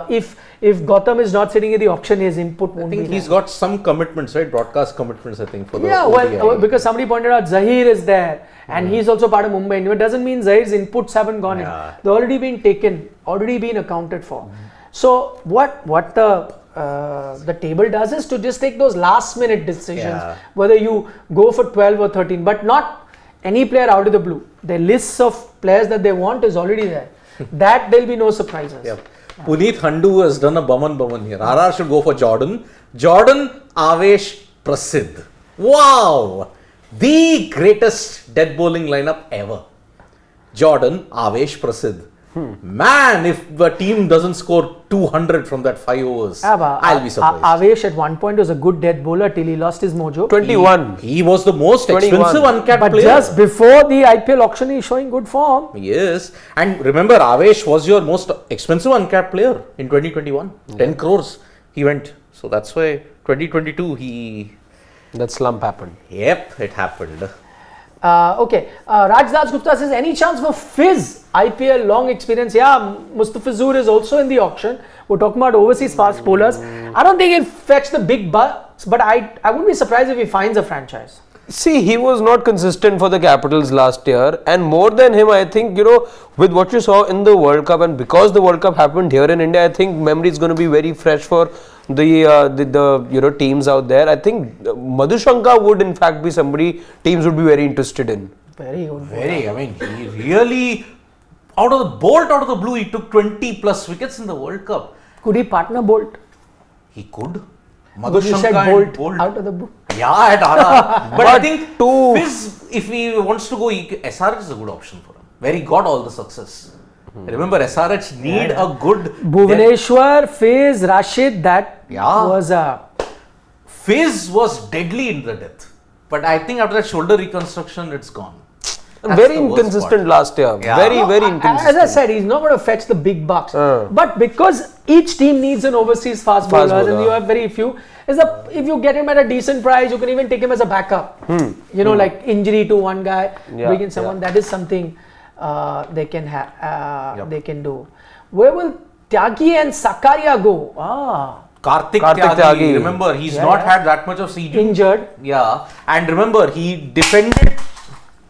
Speaker 1: if Gautam is not sitting in the auction, his input won't be.
Speaker 3: I think he's got some commitments, right? Broadcast commitments, I think. For the
Speaker 1: well, because somebody pointed out Zahir is there, and he's also part of Mumbai. It doesn't mean Zahir's inputs haven't gone in. They've already been taken, already been accounted for. So what the table does is to just take those last minute decisions, whether you go for 12 or 13, but not any player out of the blue. The lists of players that they want is already there. That there'll be no surprises.
Speaker 3: Yep. Puneet Handu has done a Baman here. RR should go for Jordan. Jordan, Avesh, Prasidh. Wow! The greatest dead bowling lineup ever. Jordan, Avesh, Prasidh. Man, if the team doesn't score 200 from that 5 overs, I'll be surprised.
Speaker 1: Avesh at one point was a good dead bowler till he lost his mojo.
Speaker 2: 21.
Speaker 3: He was the most 21. Expensive uncapped player.
Speaker 1: But just before the IPL auction, he's showing good form.
Speaker 3: Yes. And remember, Avesh was your most expensive uncapped player in 2021. 10 crores he went. So that's why 2022
Speaker 2: that slump happened.
Speaker 3: Yep, it happened.
Speaker 1: Okay, Raj Das Gupta says, any chance for Fizz? IPL long experience. Yeah, Mustafizur is also in the auction. We're talking about overseas fast bowlers. I don't think he'll fetch the big bucks, but I wouldn't be surprised if he finds a franchise.
Speaker 2: See, he was not consistent for the Capitals last year, and more than him, I think, with what you saw in the World Cup, and because the World Cup happened here in India, I think memory is going to be very fresh for the teams out there. I think Madhushanka would in fact be somebody teams would be very interested in.
Speaker 1: Very good.
Speaker 3: I mean, he really out of the blue, he took 20 plus wickets in the World Cup.
Speaker 1: Could he partner Bolt?
Speaker 3: He could.
Speaker 1: Madhushanka Bolt out of the blue.
Speaker 3: Yeah, at RR. But I think Fizz, if he wants to go, SRH is a good option for him. Where he got all the success. Remember, SRH need a good...
Speaker 1: Bhuvaneshwar, Fizz, Rashid, that was a...
Speaker 3: Fizz was deadly in the death. But I think after that shoulder reconstruction, it's gone.
Speaker 2: Very inconsistent last year. Yeah. Very inconsistent.
Speaker 1: As I said, he's not going to fetch the big bucks. But because each team needs an overseas fast bowler, and you have very few, if you get him at a decent price, you can even take him as a backup. Like injury to one guy, bring in someone. That is something they can have. They can do. Where will Tyagi and Sakaria go?
Speaker 3: Kartik Tyagi. Remember, he's not had that much of CG.
Speaker 1: Injured.
Speaker 3: Yeah. And remember, he defended...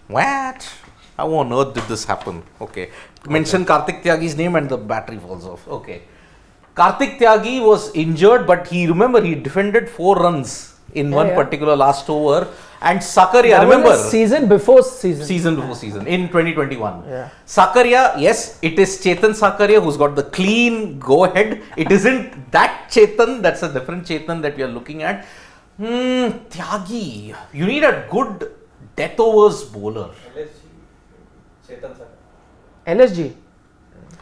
Speaker 3: What? How on earth did this happen? Okay. Mention Kartik Tyagi's name and the battery falls off. Okay. Kartik Tyagi was injured, but he defended 4 runs in one particular last over. And Sakaria, remember?
Speaker 1: Season before season.
Speaker 3: Season before season in 2021. Yeah. Sakaria, yes, it is Chetan Sakaria who's got the clean go ahead. It isn't that Chetan, that's a different Chetan that we are looking at. Tyagi. You need a good death overs bowler.
Speaker 1: LSG.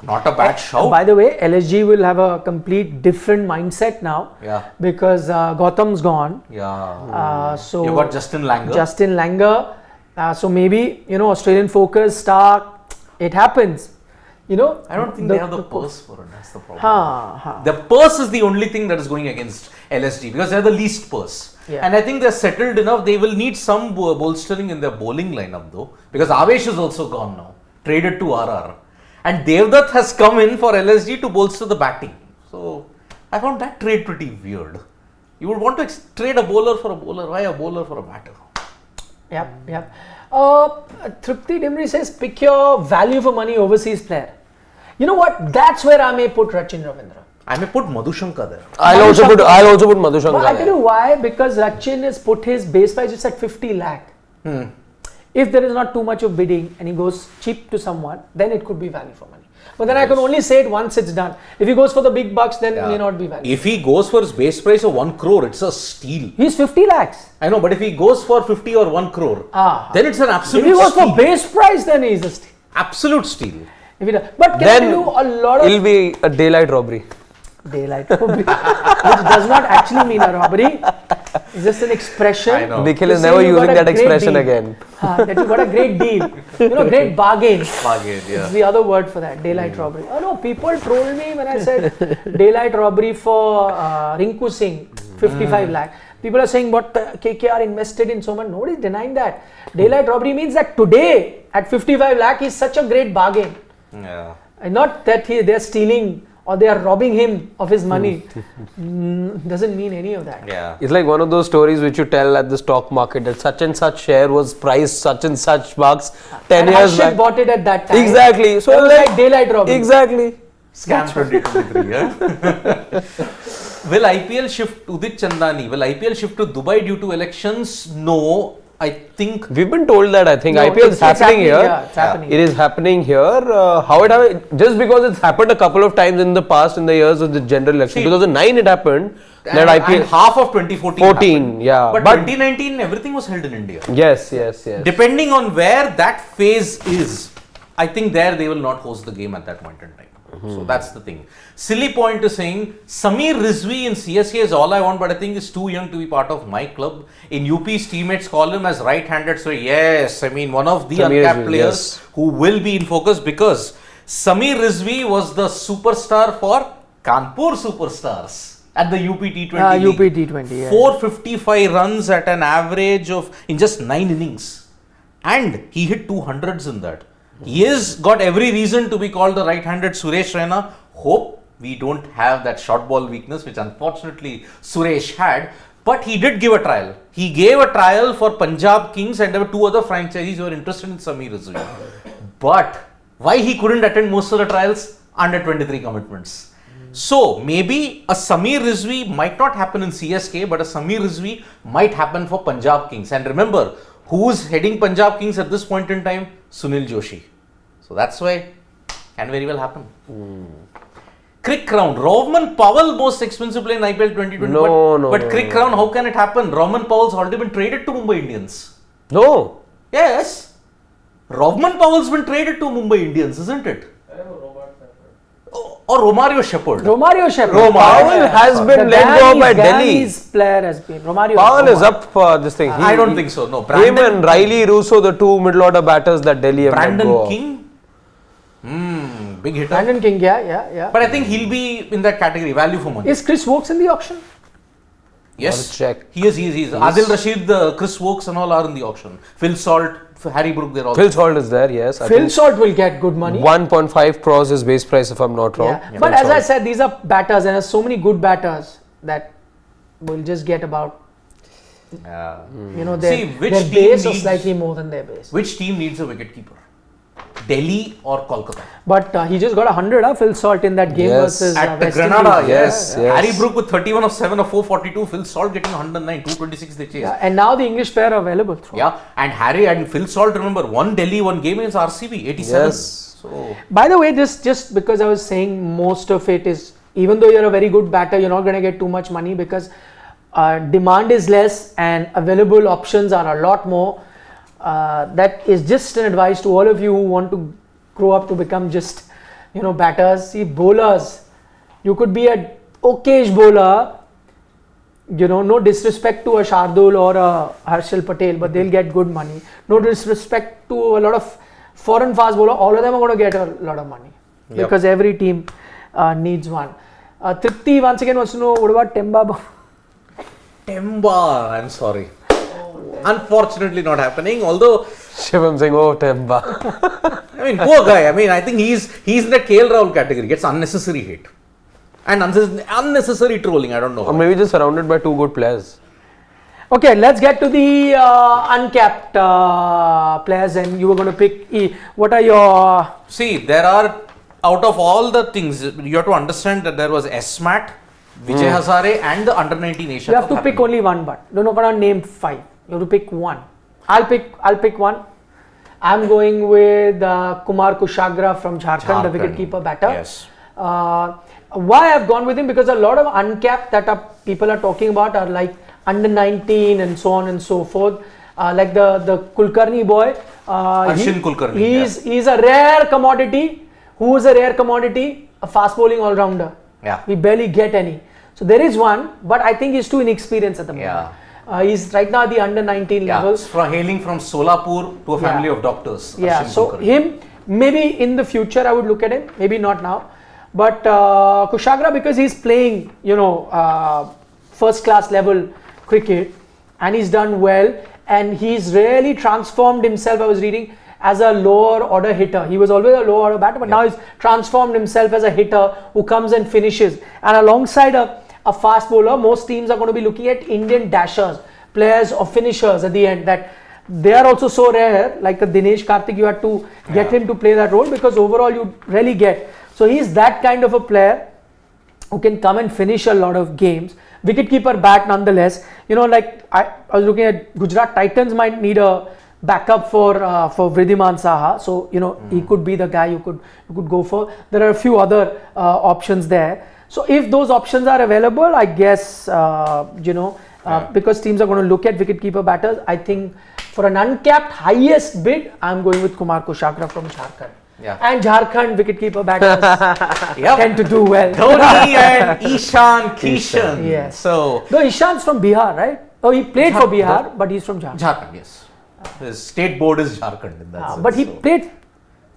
Speaker 3: Not a bad shout.
Speaker 1: By the way, LSG will have a complete different mindset now.
Speaker 3: Yeah.
Speaker 1: Because Gautam's gone.
Speaker 3: Yeah.
Speaker 1: So
Speaker 3: You got Justin Langer.
Speaker 1: So maybe, Australian focus, Stark, it happens. I
Speaker 3: don't think they have the purse for it. That's the problem. The purse is the only thing that is going against LSG because they're the least purse.
Speaker 1: Yeah.
Speaker 3: And I think they're settled enough. They will need some bolstering in their bowling lineup though. Because Avesh is also gone now. Traded to RR. And Devdutt has come in for LSG to bolster the batting. So I found that trade pretty weird. You would want to trade a bowler for a bowler. Why a bowler for a batter?
Speaker 1: Yep. Tripti Dimri says pick your value for money overseas player. You know what? That's where I may put Rachin Ravindra.
Speaker 3: I may put Madhushankar there.
Speaker 2: I'll also put Madhushankar
Speaker 1: But I tell
Speaker 2: there.
Speaker 1: you why? Because Rachin has put his base price just at 50 lakh. If there is not too much of bidding and he goes cheap to someone, then it could be value for money. But then I can only say it once it's done. If he goes for the big bucks, then it may not be value.
Speaker 3: If he goes for his base price of 1 crore, it's a steal.
Speaker 1: He's 50 lakhs.
Speaker 3: I know, but if he goes for 50 or 1 crore, then it's an absolute
Speaker 1: If he goes
Speaker 3: steal.
Speaker 1: for base price, then he's a steal.
Speaker 3: Absolute steal.
Speaker 1: If he does. But can I tell you a lot of...
Speaker 2: It'll be a daylight robbery.
Speaker 1: Daylight robbery, which does not actually mean a robbery. It's just an expression.
Speaker 3: I know.
Speaker 2: Nikhil
Speaker 1: To
Speaker 2: is
Speaker 1: say
Speaker 2: never
Speaker 1: you got
Speaker 2: using
Speaker 1: a
Speaker 2: that
Speaker 1: great
Speaker 2: expression
Speaker 1: deal.
Speaker 2: again.
Speaker 1: That you got a great deal. Great bargain.
Speaker 3: Bargain, yeah.
Speaker 1: It's the other word for that, daylight robbery. Oh no, people trolled me when I said daylight robbery for Rinku Singh, 55 lakh. People are saying what KKR invested in so much. Nobody's denying that. Daylight robbery means that today at 55 lakh is such a great bargain.
Speaker 3: Yeah.
Speaker 1: And not that they're stealing or they are robbing him of his money. Doesn't mean any of that.
Speaker 3: Yeah.
Speaker 2: It's like one of those stories which you tell at the stock market that such and such share was priced such and such bucks 10
Speaker 1: And
Speaker 2: years
Speaker 1: Harshit
Speaker 2: back.
Speaker 1: bought it at that time.
Speaker 2: Exactly. So
Speaker 1: That was like daylight robbery.
Speaker 2: Exactly.
Speaker 3: Scam 2023, yeah. Will IPL shift, Udit Chandani, will IPL shift to Dubai due to elections? No. I think
Speaker 2: We've been told that. I think
Speaker 1: No,
Speaker 2: IPL is
Speaker 1: it's
Speaker 2: happening here.
Speaker 1: Yeah, it's happening.
Speaker 2: It is happening here. How it happened? Just because it's happened a couple of times in the past, in the years of the general election.
Speaker 3: See,
Speaker 2: 2009 it happened. That
Speaker 3: and
Speaker 2: IPL.
Speaker 3: half of 2014 happened.
Speaker 2: Yeah.
Speaker 3: But 2019, everything was held in India.
Speaker 2: Yes.
Speaker 3: Depending on where that phase is, I think there they will not host the game at that point in time. So that's the thing. Silly point is saying Samir Rizvi in CSK is all I want, but I think he's too young to be part of my club. In UP's teammates call him as right-handed. So yes, I mean one of the
Speaker 2: Samir
Speaker 3: uncapped
Speaker 2: Rizvi,
Speaker 3: players
Speaker 2: yes.
Speaker 3: who will be in focus because Samir Rizvi was the superstar for Kanpur Superstars at the UP T20
Speaker 1: UP
Speaker 3: league.
Speaker 1: T20, yeah.
Speaker 3: 455 runs at an average of in just 9 innings. And he hit 200s in that. He has got every reason to be called the right-handed Suresh Raina. Hope we don't have that short ball weakness, which unfortunately Suresh had. But he did give a trial. He gave a trial for Punjab Kings and there were 2 other franchises who were interested in Samir Rizvi. But why he couldn't attend most of the trials? Under 23 commitments. So maybe a Samir Rizvi might not happen in CSK, but a Samir Rizvi might happen for Punjab Kings. And remember, who's heading Punjab Kings at this point in time? Sunil Joshi. So that's why can very well happen. Crick round. Rovman Powell most expensive player in IPL 2020. But Crick round, how can it happen? Rovman Powell's already been traded to Mumbai Indians.
Speaker 2: No.
Speaker 3: Yes. Rovman Powell's been traded to Mumbai Indians, isn't it? Or Romario Shepherd.
Speaker 1: Romario Shepherd.
Speaker 2: Powell has been let go by Delhi.
Speaker 1: Ghanis player has been. Romario.
Speaker 2: Powell is up for this thing.
Speaker 3: I don't think so. No.
Speaker 2: Him and Riley Russo, the 2 middle order batters that Delhi have let go
Speaker 3: Brandon King. Big hitter.
Speaker 1: Brandon King, yeah.
Speaker 3: But I think he'll be in that category, value for money.
Speaker 1: Is Chris Wokes in the auction?
Speaker 3: Yes.
Speaker 2: check.
Speaker 3: He is. Adil Rashid, Chris Wokes and all are in the auction. Phil Salt, Harry Brook, they're all.
Speaker 2: Phil Salt is there, yes. I
Speaker 1: Phil
Speaker 2: think
Speaker 1: Salt will get good money.
Speaker 2: 1.5 crores is base price if I'm not wrong.
Speaker 1: Yeah. But as I said, these are batters and there's so many good batters that will just get about,
Speaker 3: Yeah.
Speaker 1: their
Speaker 3: which
Speaker 1: their
Speaker 3: team
Speaker 1: base or
Speaker 3: needs-
Speaker 1: slightly more than their base.
Speaker 3: Which team needs a wicket keeper? Delhi or Kolkata?
Speaker 1: But he just got 100, Phil Salt in that game
Speaker 2: Yes.
Speaker 1: versus
Speaker 3: At the
Speaker 1: West
Speaker 3: Granada,
Speaker 1: Indies.
Speaker 2: yes.
Speaker 3: Harry Brook with 31 of 7 of 442. Phil Salt getting 109, 226 they chased.
Speaker 1: Yeah, and now the English pair are available.
Speaker 3: Yeah, and Harry and Phil Salt, remember, one Delhi, one game against RCB, 87.
Speaker 2: Yes.
Speaker 3: So,
Speaker 1: By the way, this just because I was saying most of it is, even though you're a very good batter, you're not going to get too much money because demand is less and available options are a lot more. That is just an advice to all of you who want to grow up to become just, batters. See, bowlers, you could be a okayish bowler, no disrespect to a Shardul or a Harshal Patel, but they'll get good money. No disrespect to a lot of foreign fast bowler, all of them are going to get a lot of money because every team needs one. Tripti once again wants to know, what about Temba?
Speaker 3: Temba, I'm sorry. Unfortunately not happening, although
Speaker 2: Shivam saying, oh, Temba.
Speaker 3: I mean, poor guy. I mean, I think he's in the KL Rahul category, gets unnecessary hate and unnecessary trolling. I don't know.
Speaker 2: Or maybe just surrounded by two good players.
Speaker 1: Okay, let's get to the uncapped players, and you were going to pick what are your...
Speaker 3: See, there are, out of all the things, you have to understand that there was SMAT, Vijay Hazare and the under-19 Asia
Speaker 1: You have to pick only one, but don't name 5. You have to pick one. I'll pick one. I'm going with Kumar Kushagra from Jharkhand, the wicketkeeper batter.
Speaker 3: Yes.
Speaker 1: Why I've gone with him? Because a lot of uncapped that people are talking about are like under 19 and so on and so forth. Like the Kulkarni boy.
Speaker 3: Arshin Kulkarni.
Speaker 1: He's a rare commodity. Who is a rare commodity? A fast bowling all-rounder.
Speaker 3: Yeah.
Speaker 1: We barely get any. So there is one, but I think he's too inexperienced at the moment.
Speaker 3: Yeah.
Speaker 1: He's right now at the under 19 levels.
Speaker 3: Hailing from Solapur to a family of doctors.
Speaker 1: Yeah,
Speaker 3: Arshin
Speaker 1: so
Speaker 3: Kulkarni.
Speaker 1: him, maybe in the future I would look at him, maybe not now. But Kushagra, because he's playing, first class level cricket and he's done well and he's really transformed himself, I was reading, as a lower order hitter. He was always a lower order batter, but now he's transformed himself as a hitter who comes and finishes. And alongside a fast bowler, most teams are going to be looking at Indian dashers, players or finishers at the end, that they are also so rare. Like a Dinesh Karthik, you had to get him to play that role because overall you really get. So he's that kind of a player who can come and finish a lot of games. Wicketkeeper bat nonetheless. Like I was looking at Gujarat Titans might need a backup for Vridhiman Saha. So he could be the guy you could go for. There are a few other options there. So if those options are available, I guess because teams are going to look at wicketkeeper batters, I think for an uncapped highest bid, I'm going with Kumar Kushagra from Jharkhand.
Speaker 3: Yeah.
Speaker 1: And Jharkhand wicketkeeper batters tend to do well.
Speaker 3: Dhoni and Ishan Kishan.
Speaker 1: Yes.
Speaker 3: So,
Speaker 1: though Ishan's from Bihar, right? Oh, he played for Bihar, but he's from Jharkhand.
Speaker 3: Jharkhand, yes. His state board is Jharkhand in that sense.
Speaker 1: But he played.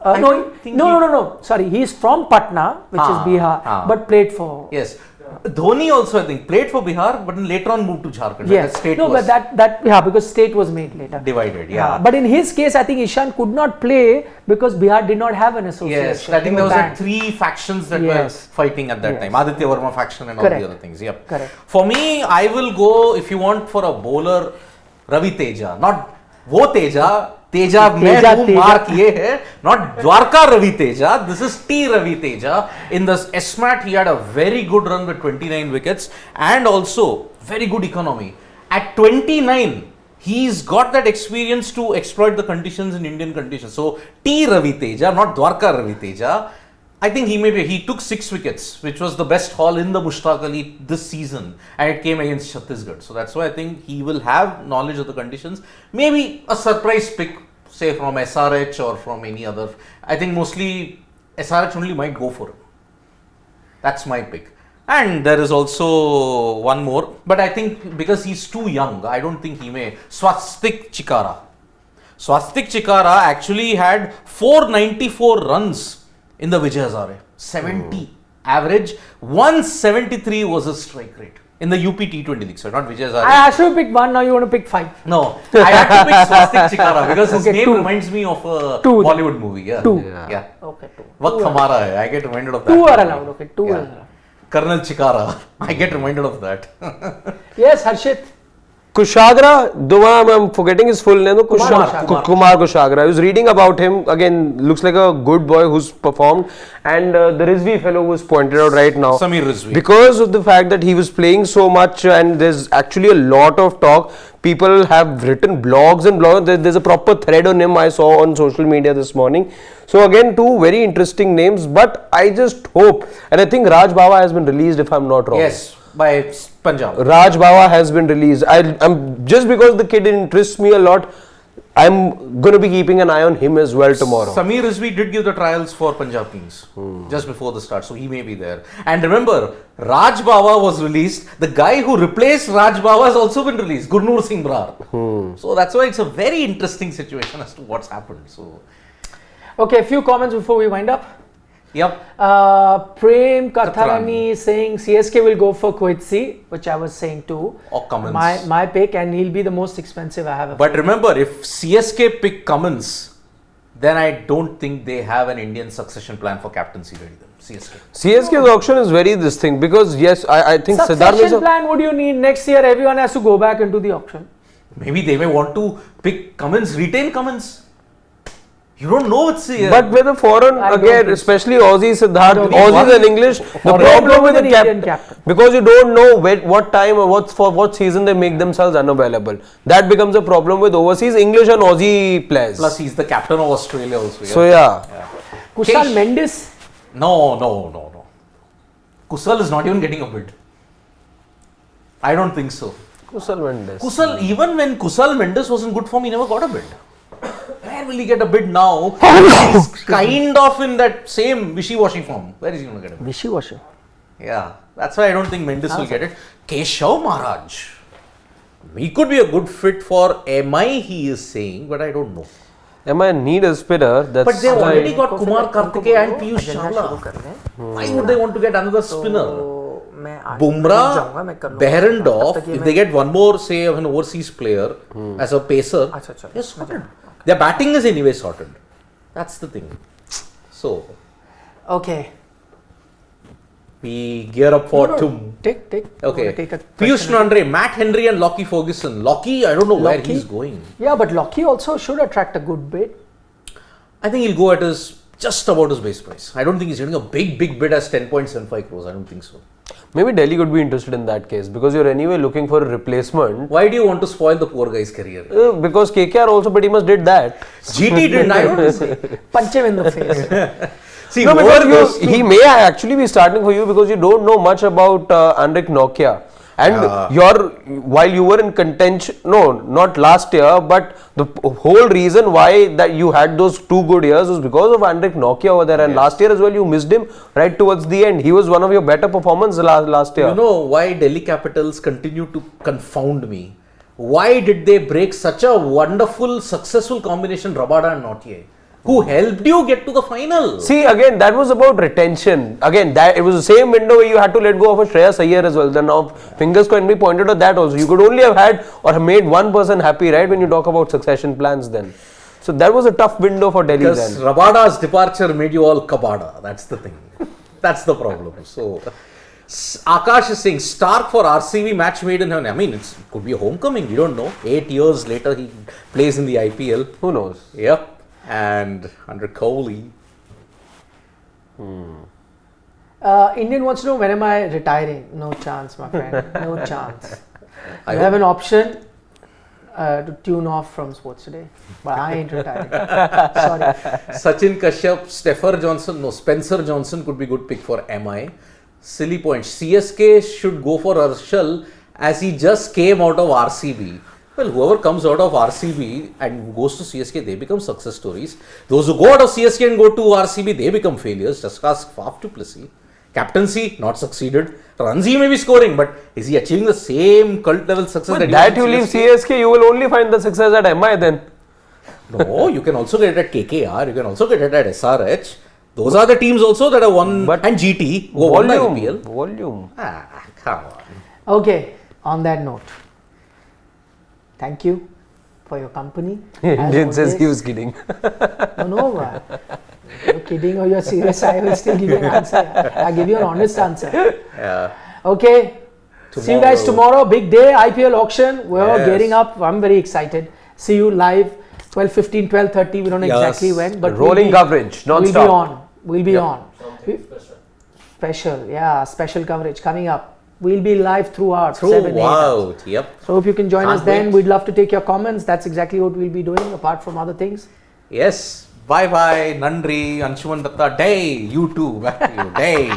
Speaker 1: No. Sorry, he's from Patna, which is Bihar, but played for.
Speaker 3: Yes. Dhoni also, I think, played for Bihar, but then later on moved to Jharkhand.
Speaker 1: Yes. But because state was made later.
Speaker 3: Divided, yeah.
Speaker 1: But in his case, I think Ishan could not play because Bihar did not have an association.
Speaker 3: Yes, I think there was like 3 factions that were fighting at that time. Aditya Verma faction and all the other things. Yep.
Speaker 1: Correct.
Speaker 3: For me, I will go, if you want, for a bowler, Ravi Teja. Not wo Teja. Teja mein hu mark ye hai, not Dwarka Ravi Teja. This is T Ravi Teja. In the SMAT, he had a very good run with 29 wickets and also very good economy. At 29, he's got that experience to exploit the conditions in Indian conditions. So T Ravi Teja, not Dwarka Ravi Teja. I think he took 6 wickets, which was the best haul in the Mushtaq Ali this season, and it came against Chhattisgarh. So that's why I think he will have knowledge of the conditions. Maybe a surprise pick, say from SRH or from any other. I think mostly SRH only might go for him. That's my pick. And there is also one more, but I think because he's too young, I don't think he may. Swastik Chikara. Swastik Chikara actually had 494 runs in the Vijay Hazare, 70 average, 173 was his strike rate in the UP T20 league. So not Vijay Hazare.
Speaker 1: I asked you to pick one, now you want to pick 5.
Speaker 3: No, I had to pick Swastik Chikara because his name reminds me of a Bollywood movie. Yeah.
Speaker 1: 2.
Speaker 3: Yeah.
Speaker 1: Okay, 2.
Speaker 3: Waqt Hamara hai. I get reminded of that.
Speaker 1: 2 are allowed. Okay, 2 are allowed.
Speaker 3: Colonel Chikara. I get reminded of that.
Speaker 1: Yes, Harshit.
Speaker 2: Kushagra, I'm forgetting his full name.
Speaker 1: Kumar
Speaker 2: Kushagra. I was reading about him. Again, looks like a good boy who's performed. And the Rizvi fellow was pointed out right now.
Speaker 3: Samir Rizvi.
Speaker 2: Because of the fact that he was playing so much and there's actually a lot of talk. People have written blogs and blogs. There's a proper thread on him I saw on social media this morning. So again, 2 very interesting names. But I just hope, and I think Raj Baba has been released if I'm not wrong.
Speaker 3: Yes. by Punjab.
Speaker 2: Raj Bawa has been released. I'm just because the kid interests me a lot, I'm going to be keeping an eye on him as well tomorrow.
Speaker 3: Samir Rizvi did give the trials for Punjab Kings just before the start, so he may be there. And remember, Raj Bawa was released. The guy who replaced Raj Bawa has also been released, Gurnoor Singh Brar. So that's why it's a very interesting situation as to what's happened. So,
Speaker 1: okay, a few comments before we wind up.
Speaker 3: Yep.
Speaker 1: Prem Katharani saying CSK will go for Coetzee, which I was saying too.
Speaker 3: Or Cummins.
Speaker 1: My pick, and he'll be the most expensive I have.
Speaker 3: But remember, if CSK pick Cummins, then I don't think they have an Indian succession plan for captaincy ready. CSK.
Speaker 2: CSK's auction is very this thing because yes, I think
Speaker 1: succession plan. What do you need next year? Everyone has to go back into the auction.
Speaker 3: Maybe they may want to pick Cummins, retain Cummins. You don't know what's here.
Speaker 2: But with a foreign, again, especially Aussie, Siddharth, Aussies and English, the problem with the captain, because you don't know what time or what season they make themselves unavailable. That becomes a problem with overseas English and Aussie players.
Speaker 3: Plus, he's the captain of Australia also.
Speaker 2: So, yeah.
Speaker 1: Kusal Mendes?
Speaker 3: No. Kusal is not even getting a bid. I don't think so.
Speaker 2: Kusal Mendes.
Speaker 3: Even when Kusal Mendes was in good form, he never got a bid. Where will he get a bid now? He's kind of in that same wishy-washy form. Where is he going to get a bid?
Speaker 1: Wishy-washy.
Speaker 3: Yeah, that's why I don't think Mendes will get it. Keshav Maharaj. He could be a good fit for MI, he is saying, but I don't know.
Speaker 2: MI need a spinner.
Speaker 3: But they've already got Kumar Karthikeyan and Piyush Chawla. Why would they want to get another spinner? Bumrah, Behrendorff, if they get one more, say, of an overseas player as a pacer, they're sorted. Their batting is anyway sorted. That's the thing. So,
Speaker 1: okay.
Speaker 3: We gear up for
Speaker 1: Take.
Speaker 3: Okay. Piyush Nandre, Matt Henry and Lockie Ferguson. Lockie, I don't know where he's going.
Speaker 1: Yeah, but Lockie also should attract a good bid.
Speaker 3: I think he'll go at just about his base price. I don't think he's getting a big bid as 10.75 crores. I don't think so.
Speaker 2: Maybe Delhi could be interested in that case because you're anyway looking for a replacement.
Speaker 3: Why do you want to spoil the poor guy's career?
Speaker 2: Because KKR also pretty much did that.
Speaker 3: GT did, I don't say.
Speaker 1: Punch him in the face.
Speaker 2: See, no, because he may actually be starting for you because you don't know much about Anrik Nokia. And while you were in contention, no, not last year, but the whole reason why that you had those 2 good years was because of Anrik Nokia over there. And last year as well, you missed him right towards the end. He was one of your better performances last year.
Speaker 3: You know why Delhi Capitals continue to confound me? Why did they break such a wonderful, successful combination, Rabada and Nauthier? Who helped you get to the final?
Speaker 2: See, again, that was about retention. Again, that it was the same window where you had to let go of a Shreyas Iyer as well. Then now, fingers can be pointed at that also. You could only have had or made one person happy, right, when you talk about succession plans then. So that was a tough window for Delhi
Speaker 3: because
Speaker 2: then.
Speaker 3: Rabada's departure made you all kabada. That's the thing. That's the problem. So, Akash is saying, Stark for RCB match made in heaven. I mean, it could be a homecoming. We don't know. 8 years later, he plays in the IPL.
Speaker 2: Who knows?
Speaker 3: Yep. And under Kohli.
Speaker 1: Indian wants to know, when am I retiring? No chance, my friend. No chance. You have an option to tune off from Sports Today, but I ain't retiring. Sorry.
Speaker 3: Sachin Kashyap, Spencer Johnson could be good pick for MI. Silly point. CSK should go for Arshal as he just came out of RCB. Well, whoever comes out of RCB and goes to CSK, they become success stories. Those who go out of CSK and go to RCB, they become failures. Just ask Faf du Plessis. Captaincy, not succeeded. Runs he may be scoring, but is he achieving the same cult level success
Speaker 2: that you leave CSK, you will only find the success at MI then.
Speaker 3: No, you can also get it at KKR, you can also get it at SRH. Those are the teams also that have won,
Speaker 2: but
Speaker 3: and GT, who won the IPL.
Speaker 2: Volume.
Speaker 3: Come on.
Speaker 1: Okay, on that note, thank you for your company.
Speaker 2: Indian says he was kidding.
Speaker 1: No, you're kidding or you're serious, I will still give you an answer. I'll give you an honest answer.
Speaker 3: Yeah.
Speaker 1: Okay. See you guys tomorrow. Big day, IPL auction. We're gearing up. I'm very excited. See you live, 12:15, 12:30. We don't know exactly when. But
Speaker 2: rolling coverage, non-stop.
Speaker 1: We'll be on. Special coverage coming up. We'll be live throughout. 7, 8 hours.
Speaker 3: Yep.
Speaker 1: So hope you can join us then. We'd love to take your comments. That's exactly what we'll be doing apart from other things.
Speaker 3: Yes. Bye. Nandri, Anshuman Datta. Day. You too. Back to you. Day.